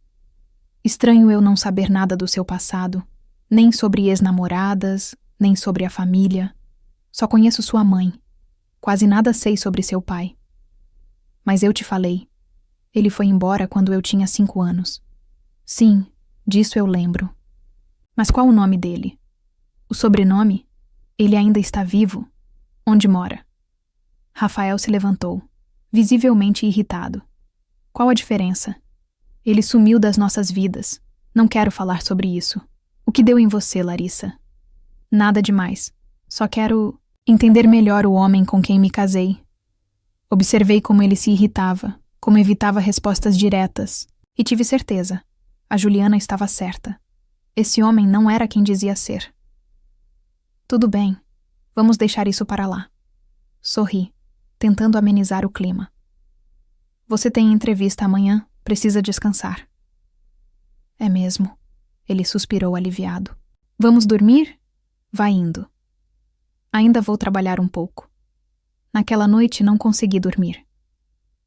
Estranho eu não saber nada do seu passado, nem sobre ex-namoradas, nem sobre a família. Só conheço sua mãe. Quase nada sei sobre seu pai. Mas eu te falei. Ele foi embora quando eu tinha 5 anos. Sim, disso eu lembro. Mas qual o nome dele? O sobrenome? Ele ainda está vivo? Onde mora? Rafael se levantou, visivelmente irritado. Qual a diferença? Ele sumiu das nossas vidas. Não quero falar sobre isso. O que deu em você, Larissa? Nada demais. Só quero entender melhor o homem com quem me casei. Observei como ele se irritava, como evitava respostas diretas, e tive certeza. A Juliana estava certa. Esse homem não era quem dizia ser. Tudo bem. Vamos deixar isso para lá. Sorri, tentando amenizar o clima. Você tem entrevista amanhã, precisa descansar. É mesmo. Ele suspirou aliviado. Vamos dormir? Vai indo. Ainda vou trabalhar um pouco. Naquela noite não consegui dormir.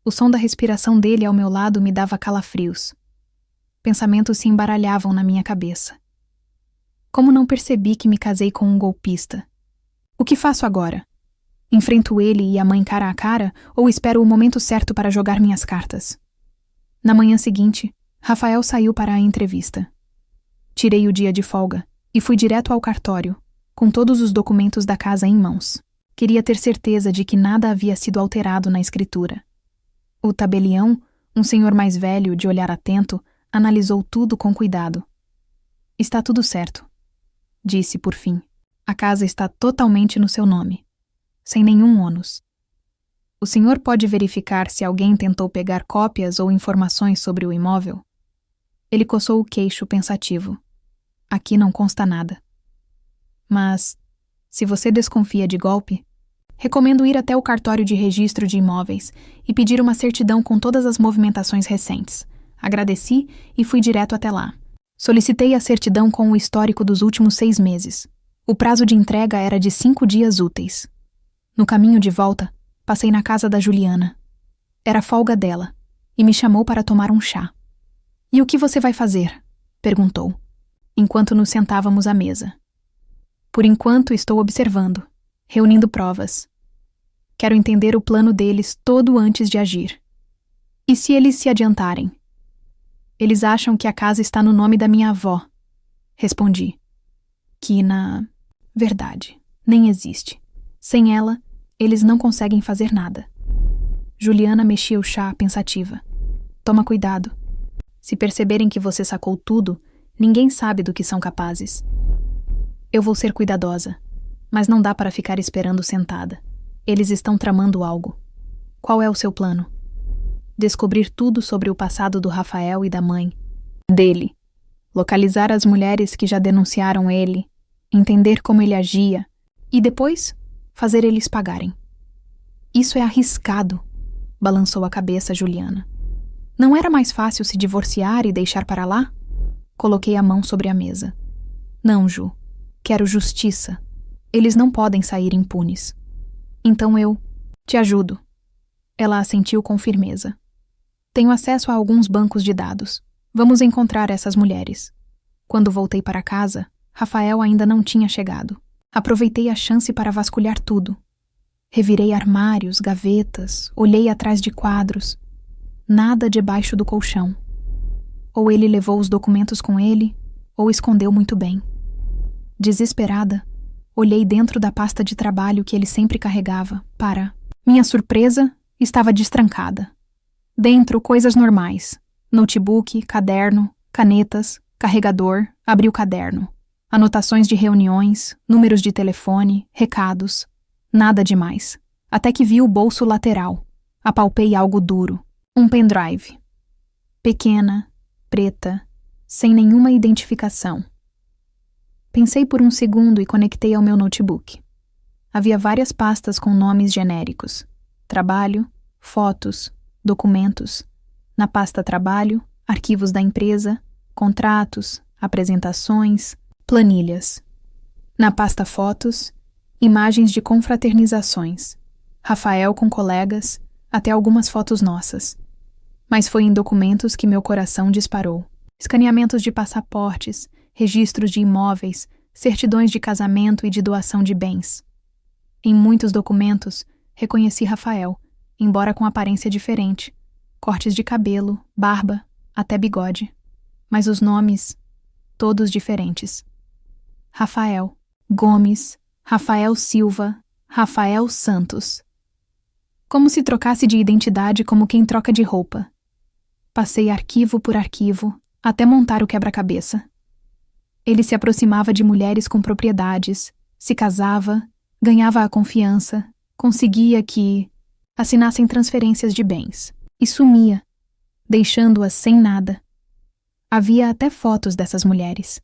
O som da respiração dele ao meu lado me dava calafrios. Pensamentos se embaralhavam na minha cabeça. Como não percebi que me casei com um golpista? O que faço agora? Enfrento ele e a mãe cara a cara ou espero o momento certo para jogar minhas cartas? Na manhã seguinte, Rafael saiu para a entrevista. Tirei o dia de folga e fui direto ao cartório, com todos os documentos da casa em mãos. Queria ter certeza de que nada havia sido alterado na escritura. O tabelião, um senhor mais velho, de olhar atento, analisou tudo com cuidado. Está tudo certo, disse por fim. A casa está totalmente no seu nome, sem nenhum ônus. O senhor pode verificar se alguém tentou pegar cópias ou informações sobre o imóvel? Ele coçou o queixo, pensativo. Aqui não consta nada. Mas, se você desconfia de golpe, recomendo ir até o cartório de registro de imóveis e pedir uma certidão com todas as movimentações recentes. Agradeci e fui direto até lá. Solicitei a certidão com o histórico dos últimos 6 meses. O prazo de entrega era de 5 dias úteis. No caminho de volta, passei na casa da Juliana. Era folga dela, e me chamou para tomar um chá. "E o que você vai fazer?" perguntou, enquanto nos sentávamos à mesa. "Por enquanto estou observando, reunindo provas. Quero entender o plano deles todo antes de agir. E se eles se adiantarem?" "Eles acham que a casa está no nome da minha avó", respondi. "Que na verdade nem existe. Sem ela, eles não conseguem fazer nada." Juliana mexia o chá, pensativa. "Toma cuidado. Se perceberem que você sacou tudo, ninguém sabe do que são capazes." "Eu vou ser cuidadosa, mas não dá para ficar esperando sentada. Eles estão tramando algo." "Qual é o seu plano?" "Descobrir tudo sobre o passado do Rafael e da mãe dele. Localizar as mulheres que já denunciaram ele, entender como ele agia e depois fazer eles pagarem." "Isso é arriscado", balançou a cabeça Juliana. "Não era mais fácil se divorciar e deixar para lá?" Coloquei a mão sobre a mesa. "Não, Ju. Quero justiça. Eles não podem sair impunes." "Então eu te ajudo." Ela assentiu com firmeza. "Tenho acesso a alguns bancos de dados. Vamos encontrar essas mulheres." Quando voltei para casa, Rafael ainda não tinha chegado. Aproveitei a chance para vasculhar tudo. Revirei armários, gavetas, olhei atrás de quadros. Nada debaixo do colchão. Ou ele levou os documentos com ele, ou escondeu muito bem. Desesperada, olhei dentro da pasta de trabalho que ele sempre carregava para... Minha surpresa, estava destrancada. Dentro, coisas normais. Notebook, caderno, canetas, carregador, abri o caderno. Anotações de reuniões, números de telefone, recados. Nada demais. Até que vi o bolso lateral. Apalpei algo duro. Um pendrive. Pequena, preta, sem nenhuma identificação. Pensei por um segundo e conectei ao meu notebook. Havia várias pastas com nomes genéricos. Trabalho, fotos, documentos. Na pasta Trabalho, arquivos da empresa, contratos, apresentações, planilhas. Na pasta Fotos, imagens de confraternizações. Rafael com colegas, até algumas fotos nossas. Mas foi em documentos que meu coração disparou. Escaneamentos de passaportes, registros de imóveis, certidões de casamento e de doação de bens. Em muitos documentos, reconheci Rafael, embora com aparência diferente. Cortes de cabelo, barba, até bigode. Mas os nomes, todos diferentes. Rafael Gomes, Rafael Silva, Rafael Santos. Como se trocasse de identidade como quem troca de roupa. Passei arquivo por arquivo, até montar o quebra-cabeça. Ele se aproximava de mulheres com propriedades, se casava, ganhava a confiança, conseguia que assinassem transferências de bens, e sumia, deixando-as sem nada. Havia até fotos dessas mulheres.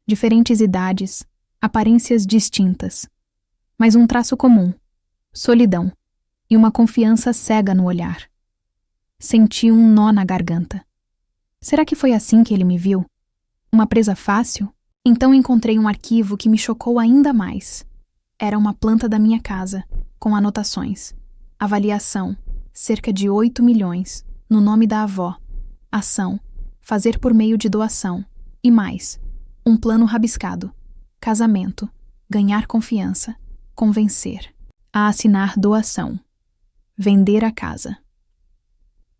Diferentes idades, aparências distintas. Mas um traço comum, solidão, e uma confiança cega no olhar. Senti um nó na garganta. Será que foi assim que ele me viu? Uma presa fácil? Então encontrei um arquivo que me chocou ainda mais. Era uma planta da minha casa, com anotações. Avaliação, cerca de 8 milhões, no nome da avó. Ação, fazer por meio de doação. E mais, um plano rabiscado. Casamento, ganhar confiança, convencer. A assinar doação. Vender a casa.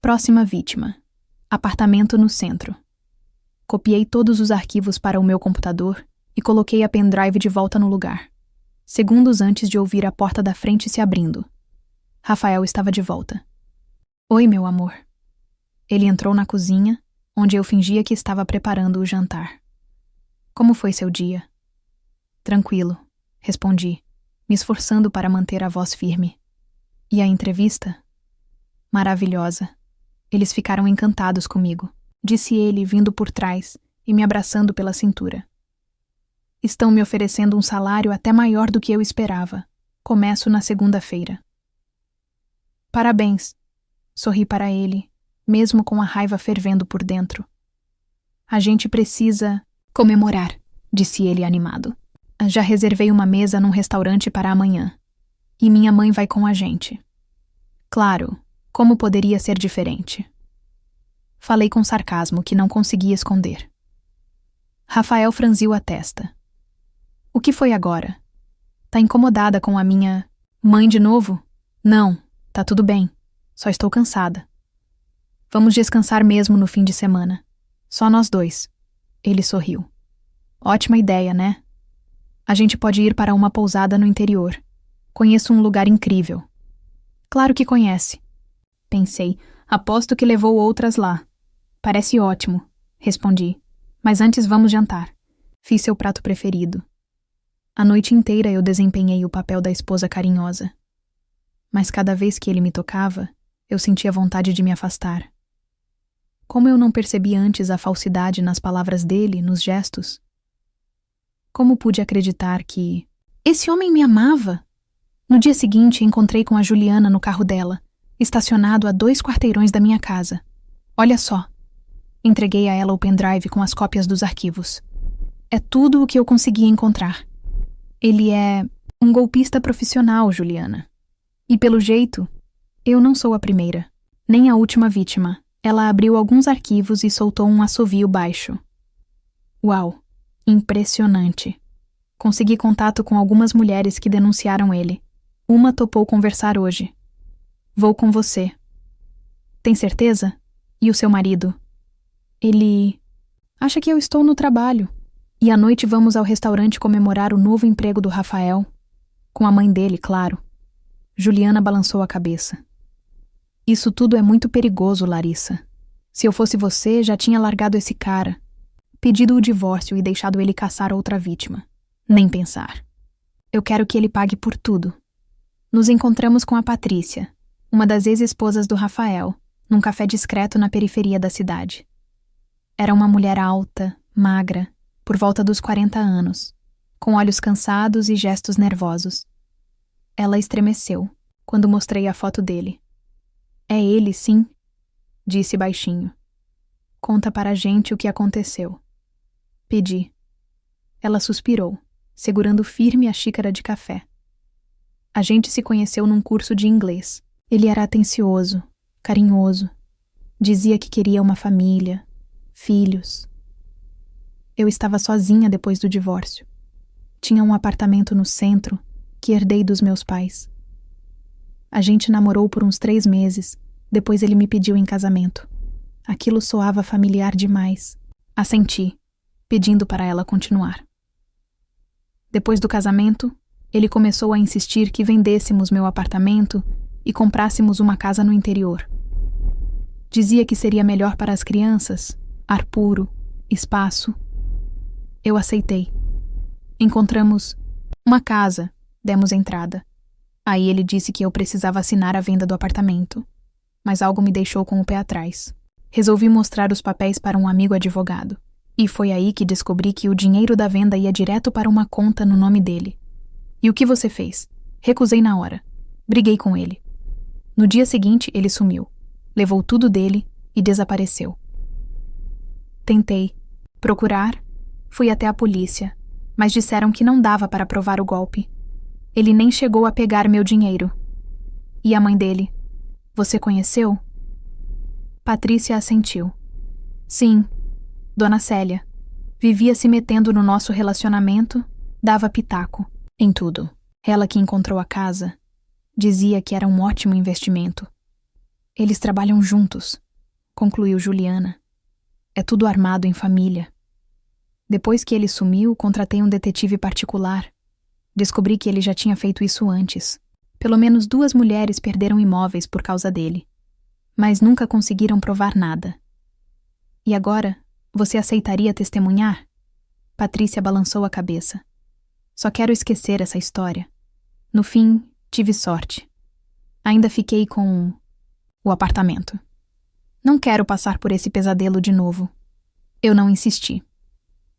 Próxima vítima. Apartamento no centro. Copiei todos os arquivos para o meu computador e coloquei a pendrive de volta no lugar. Segundos antes de ouvir a porta da frente se abrindo. Rafael estava de volta. "Oi, meu amor." Ele entrou na cozinha, onde eu fingia que estava preparando o jantar. "Como foi seu dia?" "Tranquilo", respondi, me esforçando para manter a voz firme. "E a entrevista?" "Maravilhosa. Eles ficaram encantados comigo." disse ele, vindo por trás e me abraçando pela cintura. Estão me oferecendo um salário até maior do que eu esperava. Começo na segunda-feira. Parabéns, sorri para ele, mesmo com a raiva fervendo por dentro. A gente precisa comemorar, disse ele animado. Já reservei uma mesa num restaurante para amanhã. E minha mãe vai com a gente. Claro, como poderia ser diferente? Falei com sarcasmo que não conseguia esconder. Rafael franziu a testa. O que foi agora? Tá incomodada com a minha mãe de novo? Não, tá tudo bem. Só estou cansada. Vamos descansar mesmo no fim de semana. Só nós dois. Ele sorriu. Ótima ideia, né? A gente pode ir para uma pousada no interior. Conheço um lugar incrível. Claro que conhece. Pensei, aposto que levou outras lá. Parece ótimo, respondi. Mas antes vamos jantar. Fiz seu prato preferido. A noite inteira eu desempenhei o papel da esposa carinhosa. Mas cada vez que ele me tocava, eu sentia vontade de me afastar. Como eu não percebi antes a falsidade nas palavras dele, nos gestos? Como pude acreditar que esse homem me amava? No dia seguinte, encontrei com a Juliana no carro dela, estacionado a 2 quarteirões da minha casa. Olha só. Entreguei a ela o pendrive com as cópias dos arquivos. É tudo o que eu consegui encontrar. Ele é um golpista profissional, Juliana. E pelo jeito, eu não sou a primeira, nem a última vítima. Ela abriu alguns arquivos e soltou um assovio baixo. Uau, impressionante. Consegui contato com algumas mulheres que denunciaram ele. Uma topou conversar hoje. Vou com você. Tem certeza? E o seu marido? Ele acha que eu estou no trabalho. E à noite vamos ao restaurante comemorar o novo emprego do Rafael. Com a mãe dele, claro. Juliana balançou a cabeça. Isso tudo é muito perigoso, Larissa. Se eu fosse você, já tinha largado esse cara, pedido o divórcio e deixado ele caçar outra vítima. Nem pensar. Eu quero que ele pague por tudo. Nos encontramos com a Patrícia, uma das ex-esposas do Rafael, num café discreto na periferia da cidade. Era uma mulher alta, magra, por volta dos 40 anos, com olhos cansados e gestos nervosos. Ela estremeceu quando mostrei a foto dele. É ele, sim, disse baixinho. Conta para a gente o que aconteceu. Pedi. Ela suspirou, segurando firme a xícara de café. A gente se conheceu num curso de inglês. Ele era atencioso, carinhoso. Dizia que queria uma família, filhos. Eu estava sozinha depois do divórcio. Tinha um apartamento no centro que herdei dos meus pais. A gente namorou por uns 3 meses, depois ele me pediu em casamento. Aquilo soava familiar demais. Assenti, pedindo para ela continuar. Depois do casamento, ele começou a insistir que vendêssemos meu apartamento e comprássemos uma casa no interior. Dizia que seria melhor para as crianças, ar puro, espaço. Eu aceitei. Encontramos uma casa, demos entrada. Aí ele disse que eu precisava assinar a venda do apartamento, mas algo me deixou com o pé atrás. Resolvi mostrar os papéis para um amigo advogado, e foi aí que descobri que o dinheiro da venda ia direto para uma conta no nome dele. E o que você fez? Recusei na hora. Briguei com ele. No dia seguinte, ele sumiu. Levou tudo dele e desapareceu. Tentei procurar, fui até a polícia, mas disseram que não dava para provar o golpe. Ele nem chegou a pegar meu dinheiro. E a mãe dele? Você conheceu? Patrícia assentiu. Sim, Dona Célia. Vivia se metendo no nosso relacionamento, dava pitaco em tudo. Ela que encontrou a casa, dizia que era um ótimo investimento. Eles trabalham juntos, concluiu Juliana. É tudo armado em família. Depois que ele sumiu, contratei um detetive particular. Descobri que ele já tinha feito isso antes. Pelo menos 2 mulheres perderam imóveis por causa dele. Mas nunca conseguiram provar nada. E agora, você aceitaria testemunhar? Patrícia balançou a cabeça. Só quero esquecer essa história. No fim, tive sorte. Ainda fiquei com o apartamento. Não quero passar por esse pesadelo de novo. Eu não insisti.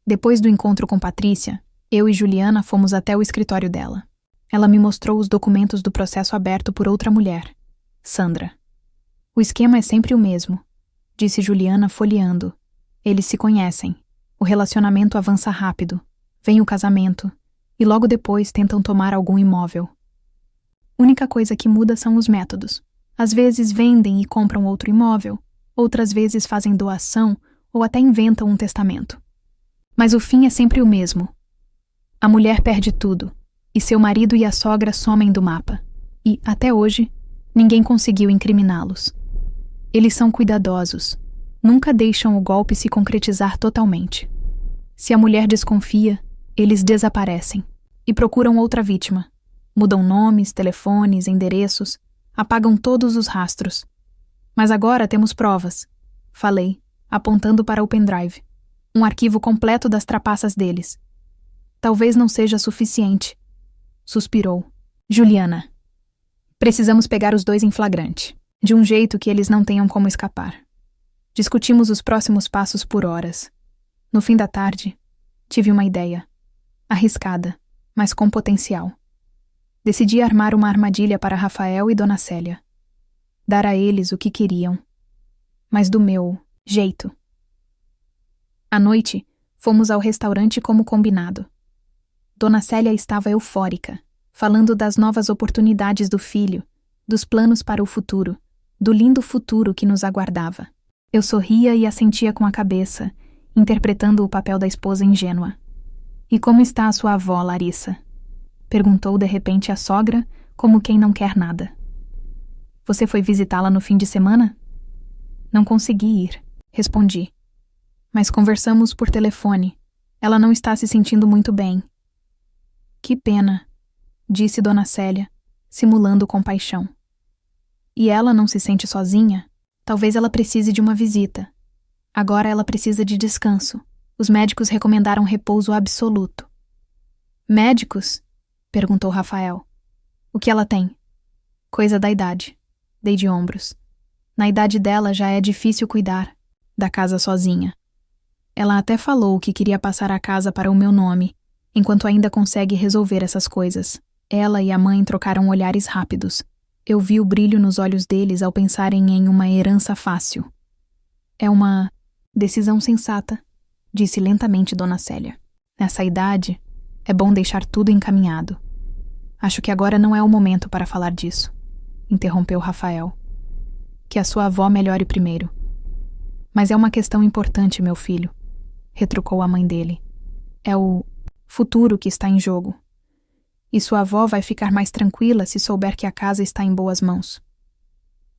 Depois do encontro com Patrícia, eu e Juliana fomos até o escritório dela. Ela me mostrou os documentos do processo aberto por outra mulher, Sandra. O esquema é sempre o mesmo, disse Juliana folheando. Eles se conhecem. O relacionamento avança rápido. Vem o casamento. E logo depois tentam tomar algum imóvel. Única coisa que muda são os métodos. Às vezes vendem e compram outro imóvel, outras vezes fazem doação ou até inventam um testamento. Mas o fim é sempre o mesmo. A mulher perde tudo, e seu marido e a sogra somem do mapa. E, até hoje, ninguém conseguiu incriminá-los. Eles são cuidadosos. Nunca deixam o golpe se concretizar totalmente. Se a mulher desconfia, eles desaparecem e procuram outra vítima. Mudam nomes, telefones, endereços, apagam todos os rastros. Mas agora temos provas, falei, apontando para o pendrive. Um arquivo completo das trapaças deles. Talvez não seja suficiente. Suspirou. Juliana. Precisamos pegar os dois em flagrante, de um jeito que eles não tenham como escapar. Discutimos os próximos passos por horas. No fim da tarde, tive uma ideia. Arriscada, mas com potencial. Decidi armar uma armadilha para Rafael e Dona Célia. Dar a eles o que queriam. Mas do meu jeito. À noite, fomos ao restaurante como combinado. Dona Célia estava eufórica, falando das novas oportunidades do filho, dos planos para o futuro, do lindo futuro que nos aguardava. Eu sorria e assentia com a cabeça, interpretando o papel da esposa ingênua. E como está a sua avó, Larissa? Perguntou de repente a sogra, como quem não quer nada. Você foi visitá-la no fim de semana? Não consegui ir, respondi. Mas conversamos por telefone. Ela não está se sentindo muito bem. Que pena, disse Dona Célia, simulando compaixão. E ela não se sente sozinha? Talvez ela precise de uma visita. Agora ela precisa de descanso. Os médicos recomendaram repouso absoluto. Médicos? Perguntou Rafael. O que ela tem? Coisa da idade. Dei de ombros. Na idade dela já é difícil cuidar da casa sozinha. Ela até falou que queria passar a casa para o meu nome, enquanto ainda consegue resolver essas coisas. Ela e a mãe trocaram olhares rápidos. Eu vi o brilho nos olhos deles ao pensarem em uma herança fácil. É uma decisão sensata, disse lentamente Dona Célia. Nessa idade, é bom deixar tudo encaminhado. Acho que agora não é o momento para falar disso, interrompeu Rafael. Que a sua avó melhore primeiro. Mas é uma questão importante, meu filho, retrucou a mãe dele. É o futuro que está em jogo. E sua avó vai ficar mais tranquila se souber que a casa está em boas mãos.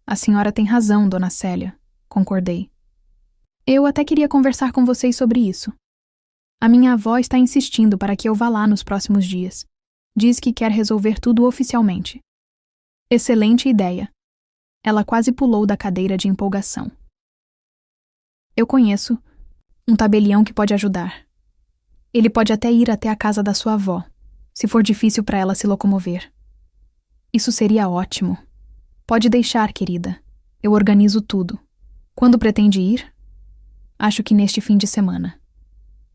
A senhora tem razão, Dona Célia, concordei. Eu até queria conversar com vocês sobre isso. A minha avó está insistindo para que eu vá lá nos próximos dias. Diz que quer resolver tudo oficialmente. Excelente ideia. Ela quase pulou da cadeira de empolgação. Eu conheço um tabelião que pode ajudar. Ele pode até ir até a casa da sua avó, se for difícil para ela se locomover. Isso seria ótimo. Pode deixar, querida. Eu organizo tudo. Quando pretende ir? Acho que neste fim de semana.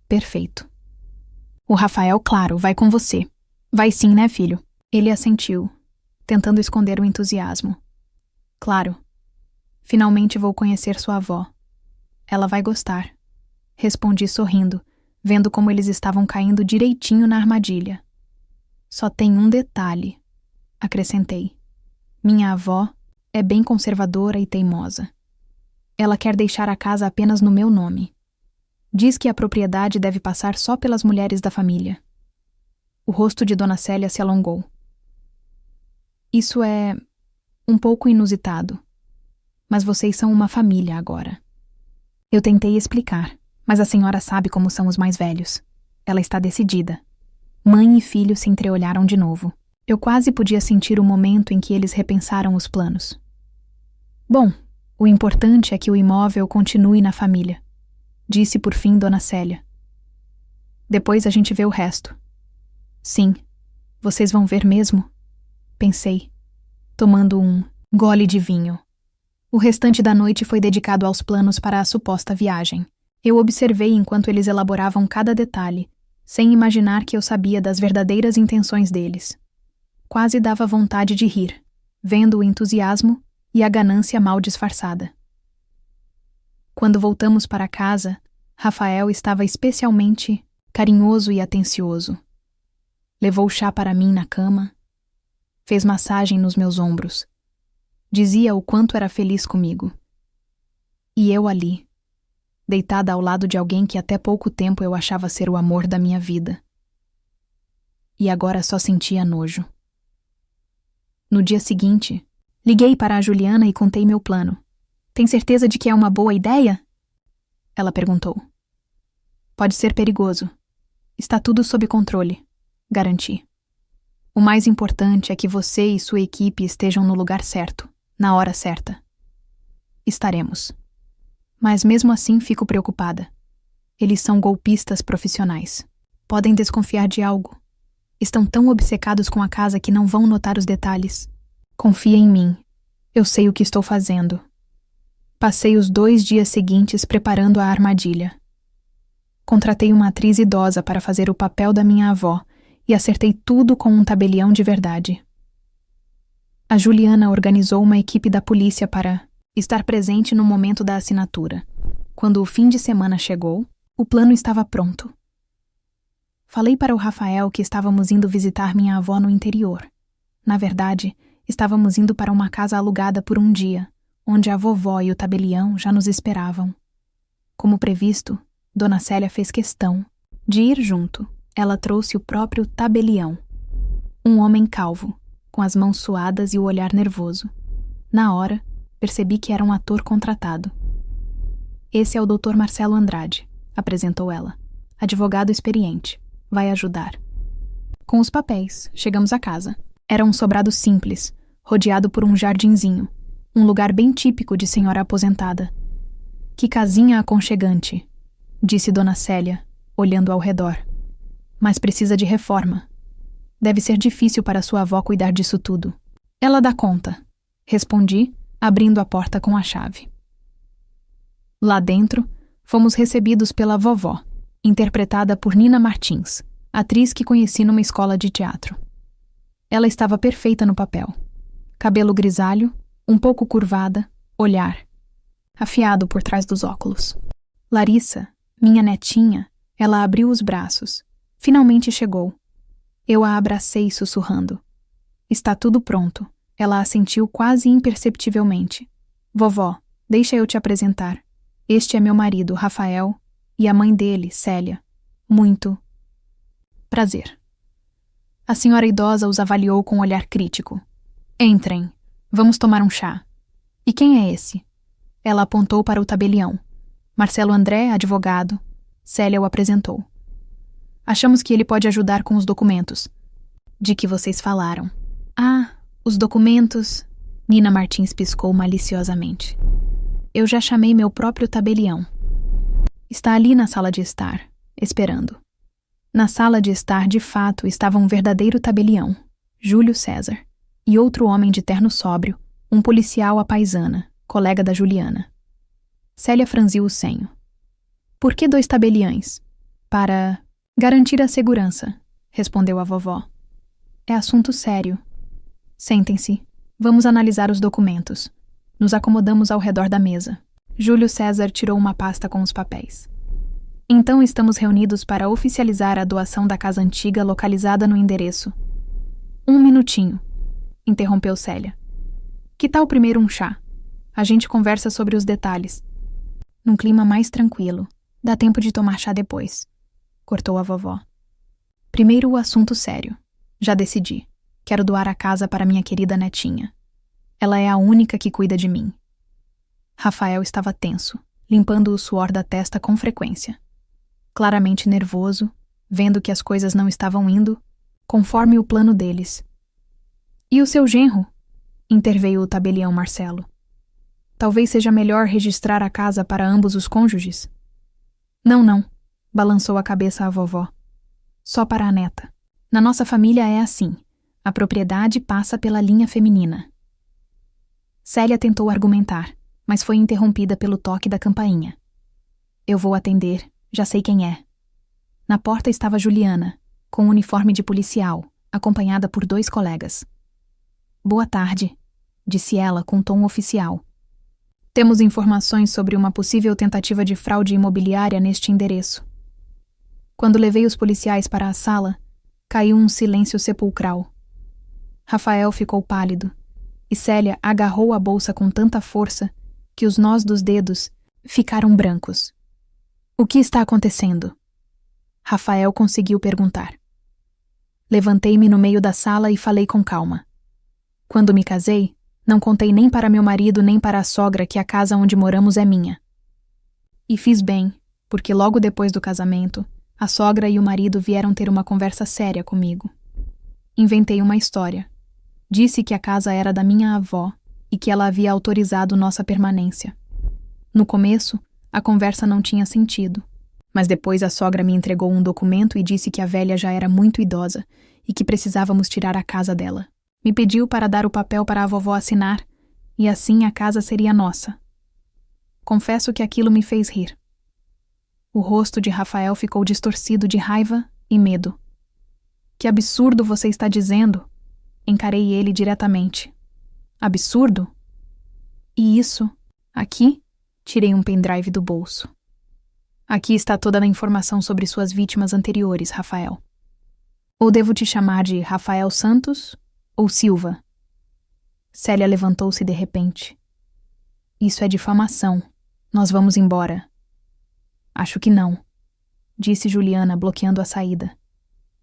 Perfeito. O Rafael, claro, vai com você. Vai sim, né, filho? Ele assentiu, tentando esconder o entusiasmo. Claro. Finalmente vou conhecer sua avó. Ela vai gostar. Respondi sorrindo, vendo como eles estavam caindo direitinho na armadilha. Só tem um detalhe, acrescentei. Minha avó é bem conservadora e teimosa. Ela quer deixar a casa apenas no meu nome. Diz que a propriedade deve passar só pelas mulheres da família. O rosto de Dona Célia se alongou. Isso é um pouco inusitado. Mas vocês são uma família agora. Eu tentei explicar, mas a senhora sabe como são os mais velhos. Ela está decidida. Mãe e filho se entreolharam de novo. Eu quase podia sentir o momento em que eles repensaram os planos. Bom, o importante é que o imóvel continue na família, disse por fim Dona Célia. Depois a gente vê o resto. Sim, vocês vão ver mesmo? Pensei, tomando um gole de vinho. O restante da noite foi dedicado aos planos para a suposta viagem. Eu observei enquanto eles elaboravam cada detalhe, sem imaginar que eu sabia das verdadeiras intenções deles. Quase dava vontade de rir, vendo o entusiasmo e a ganância mal disfarçada. Quando voltamos para casa, Rafael estava especialmente carinhoso e atencioso. Levou chá para mim na cama, fez massagem nos meus ombros. Dizia o quanto era feliz comigo. E eu ali, deitada ao lado de alguém que até pouco tempo eu achava ser o amor da minha vida. E agora só sentia nojo. No dia seguinte, liguei para a Juliana e contei meu plano. Tem certeza de que é uma boa ideia? Ela perguntou. Pode ser perigoso. Está tudo sob controle, garanti. O mais importante é que você e sua equipe estejam no lugar certo, na hora certa. Estaremos. Mas mesmo assim fico preocupada. Eles são golpistas profissionais. Podem desconfiar de algo. Estão tão obcecados com a casa que não vão notar os detalhes. Confia em mim. Eu sei o que estou fazendo. Passei os 2 dias seguintes preparando a armadilha. Contratei uma atriz idosa para fazer o papel da minha avó e acertei tudo com um tabelião de verdade. A Juliana organizou uma equipe da polícia para estar presente no momento da assinatura. Quando o fim de semana chegou, o plano estava pronto. Falei para o Rafael que estávamos indo visitar minha avó no interior. Na verdade, estávamos indo para uma casa alugada por um dia, onde a vovó e o tabelião já nos esperavam. Como previsto, Dona Célia fez questão de ir junto. Ela trouxe o próprio tabelião, um homem calvo, com as mãos suadas e o olhar nervoso. Na hora, percebi que era um ator contratado. Esse é o Dr. Marcelo Andrade, apresentou ela. Advogado experiente. Vai ajudar. Com os papéis, chegamos à casa. Era um sobrado simples, rodeado por um jardinzinho, um lugar bem típico de senhora aposentada. Que casinha aconchegante, disse Dona Célia, olhando ao redor. Mas precisa de reforma. Deve ser difícil para sua avó cuidar disso tudo. Ela dá conta, respondi, abrindo a porta com a chave. Lá dentro, fomos recebidos pela vovó, interpretada por Nina Martins, atriz que conheci numa escola de teatro. Ela estava perfeita no papel. Cabelo grisalho, um pouco curvada, olhar afiado por trás dos óculos. Larissa, minha netinha, ela abriu os braços. Finalmente chegou. Eu a abracei sussurrando. Está tudo pronto. Ela assentiu quase imperceptivelmente. Vovó, deixa eu te apresentar. Este é meu marido, Rafael, e a mãe dele, Célia. Muito prazer. A senhora idosa os avaliou com um olhar crítico. Entrem. Vamos tomar um chá. E quem é esse? Ela apontou para o tabelião. Marcelo André, advogado. Célia o apresentou. Achamos que ele pode ajudar com os documentos. De que vocês falaram. Ah, os documentos... Nina Martins piscou maliciosamente. Eu já chamei meu próprio tabelião. Está ali na sala de estar, esperando. Na sala de estar, de fato, estava um verdadeiro tabelião, Júlio César, e outro homem de terno sóbrio, um policial à paisana, colega da Juliana. Célia franziu o senho. Por que 2 tabeliães? Para garantir a segurança, respondeu a vovó. É assunto sério. Sentem-se. Vamos analisar os documentos. Nos acomodamos ao redor da mesa. Júlio César tirou uma pasta com os papéis. Então estamos reunidos para oficializar a doação da casa antiga localizada no endereço. 1 minutinho, interrompeu Célia. Que tal primeiro um chá? A gente conversa sobre os detalhes. Num clima mais tranquilo. Dá tempo de tomar chá depois, cortou a vovó. Primeiro o assunto sério. Já decidi. Quero doar a casa para minha querida netinha. Ela é a única que cuida de mim. Rafael estava tenso, limpando o suor da testa com frequência. Claramente nervoso, vendo que as coisas não estavam indo conforme o plano deles. E o seu genro? Interveio o tabelião Marcelo. Talvez seja melhor registrar a casa para ambos os cônjuges? Não, balançou a cabeça a vovó. Só para a neta. Na nossa família é assim. A propriedade passa pela linha feminina. Célia tentou argumentar, mas foi interrompida pelo toque da campainha. Eu vou atender, já sei quem é. Na porta estava Juliana, com um uniforme de policial, acompanhada por 2 colegas. Boa tarde, disse ela com tom oficial. Temos informações sobre uma possível tentativa de fraude imobiliária neste endereço. Quando levei os policiais para a sala, caiu um silêncio sepulcral. Rafael ficou pálido, e Célia agarrou a bolsa com tanta força que os nós dos dedos ficaram brancos. O que está acontecendo? Rafael conseguiu perguntar. Levantei-me no meio da sala e falei com calma. Quando me casei, não contei nem para meu marido nem para a sogra que a casa onde moramos é minha. E fiz bem, porque logo depois do casamento, a sogra e o marido vieram ter uma conversa séria comigo. Inventei uma história. Disse que a casa era da minha avó e que ela havia autorizado nossa permanência. No começo, a conversa não tinha sentido, mas depois a sogra me entregou um documento e disse que a velha já era muito idosa e que precisávamos tirar a casa dela. Me pediu para dar o papel para a vovó assinar, e assim a casa seria nossa. Confesso que aquilo me fez rir. O rosto de Rafael ficou distorcido de raiva e medo. Que absurdo você está dizendo? Encarei ele diretamente. Absurdo? E isso? Aqui? Tirei um pendrive do bolso. Aqui está toda a informação sobre suas vítimas anteriores, Rafael. Ou devo te chamar de Rafael Santos ou Silva? Célia levantou-se de repente. Isso é difamação. Nós vamos embora. Acho que não, disse Juliana, bloqueando a saída.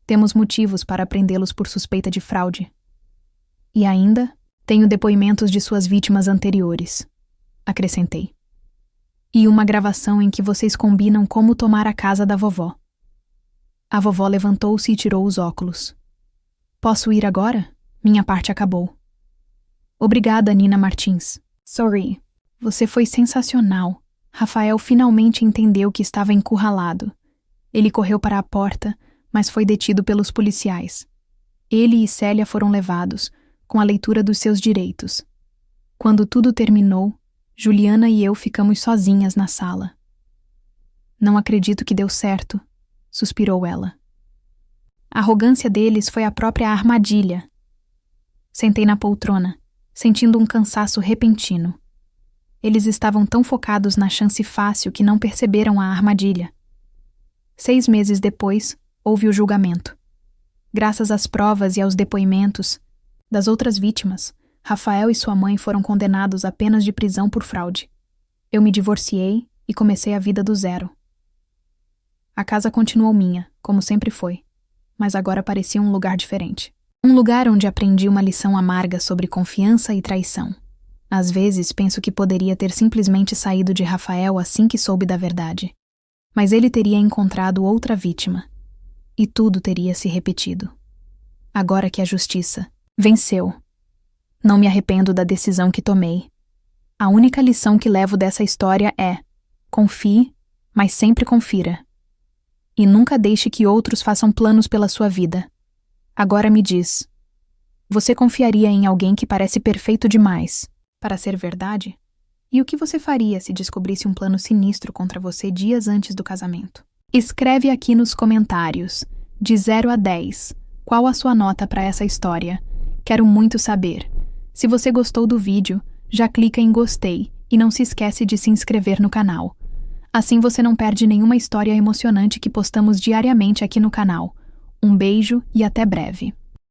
Temos motivos para prendê-los por suspeita de fraude. E ainda tenho depoimentos de suas vítimas anteriores, acrescentei. E uma gravação em que vocês combinam como tomar a casa da vovó. A vovó levantou-se e tirou os óculos. Posso ir agora? Minha parte acabou. Obrigada, Nina Martins. Sorry. Você foi sensacional. Rafael finalmente entendeu que estava encurralado. Ele correu para a porta, mas foi detido pelos policiais. Ele e Célia foram levados, com a leitura dos seus direitos. Quando tudo terminou, Juliana e eu ficamos sozinhas na sala. Não acredito que deu certo, suspirou ela. A arrogância deles foi a própria armadilha. Sentei na poltrona, sentindo um cansaço repentino. Eles estavam tão focados na chance fácil que não perceberam a armadilha. 6 meses depois, houve o julgamento. Graças às provas e aos depoimentos das outras vítimas, Rafael e sua mãe foram condenados a penas de prisão por fraude. Eu me divorciei e comecei a vida do zero. A casa continuou minha, como sempre foi, mas agora parecia um lugar diferente. Um lugar onde aprendi uma lição amarga sobre confiança e traição. Às vezes penso que poderia ter simplesmente saído de Rafael assim que soube da verdade. Mas ele teria encontrado outra vítima. E tudo teria se repetido. Agora que a justiça venceu. Não me arrependo da decisão que tomei. A única lição que levo dessa história é: confie, mas sempre confira. E nunca deixe que outros façam planos pela sua vida. Agora me diz, você confiaria em alguém que parece perfeito demais para ser verdade? E o que você faria se descobrisse um plano sinistro contra você dias antes do casamento? Escreve aqui nos comentários, de 0 a 10, qual a sua nota para essa história. Quero muito saber. Se você gostou do vídeo, já clica em gostei e não se esquece de se inscrever no canal. Assim você não perde nenhuma história emocionante que postamos diariamente aqui no canal. Um beijo e até breve.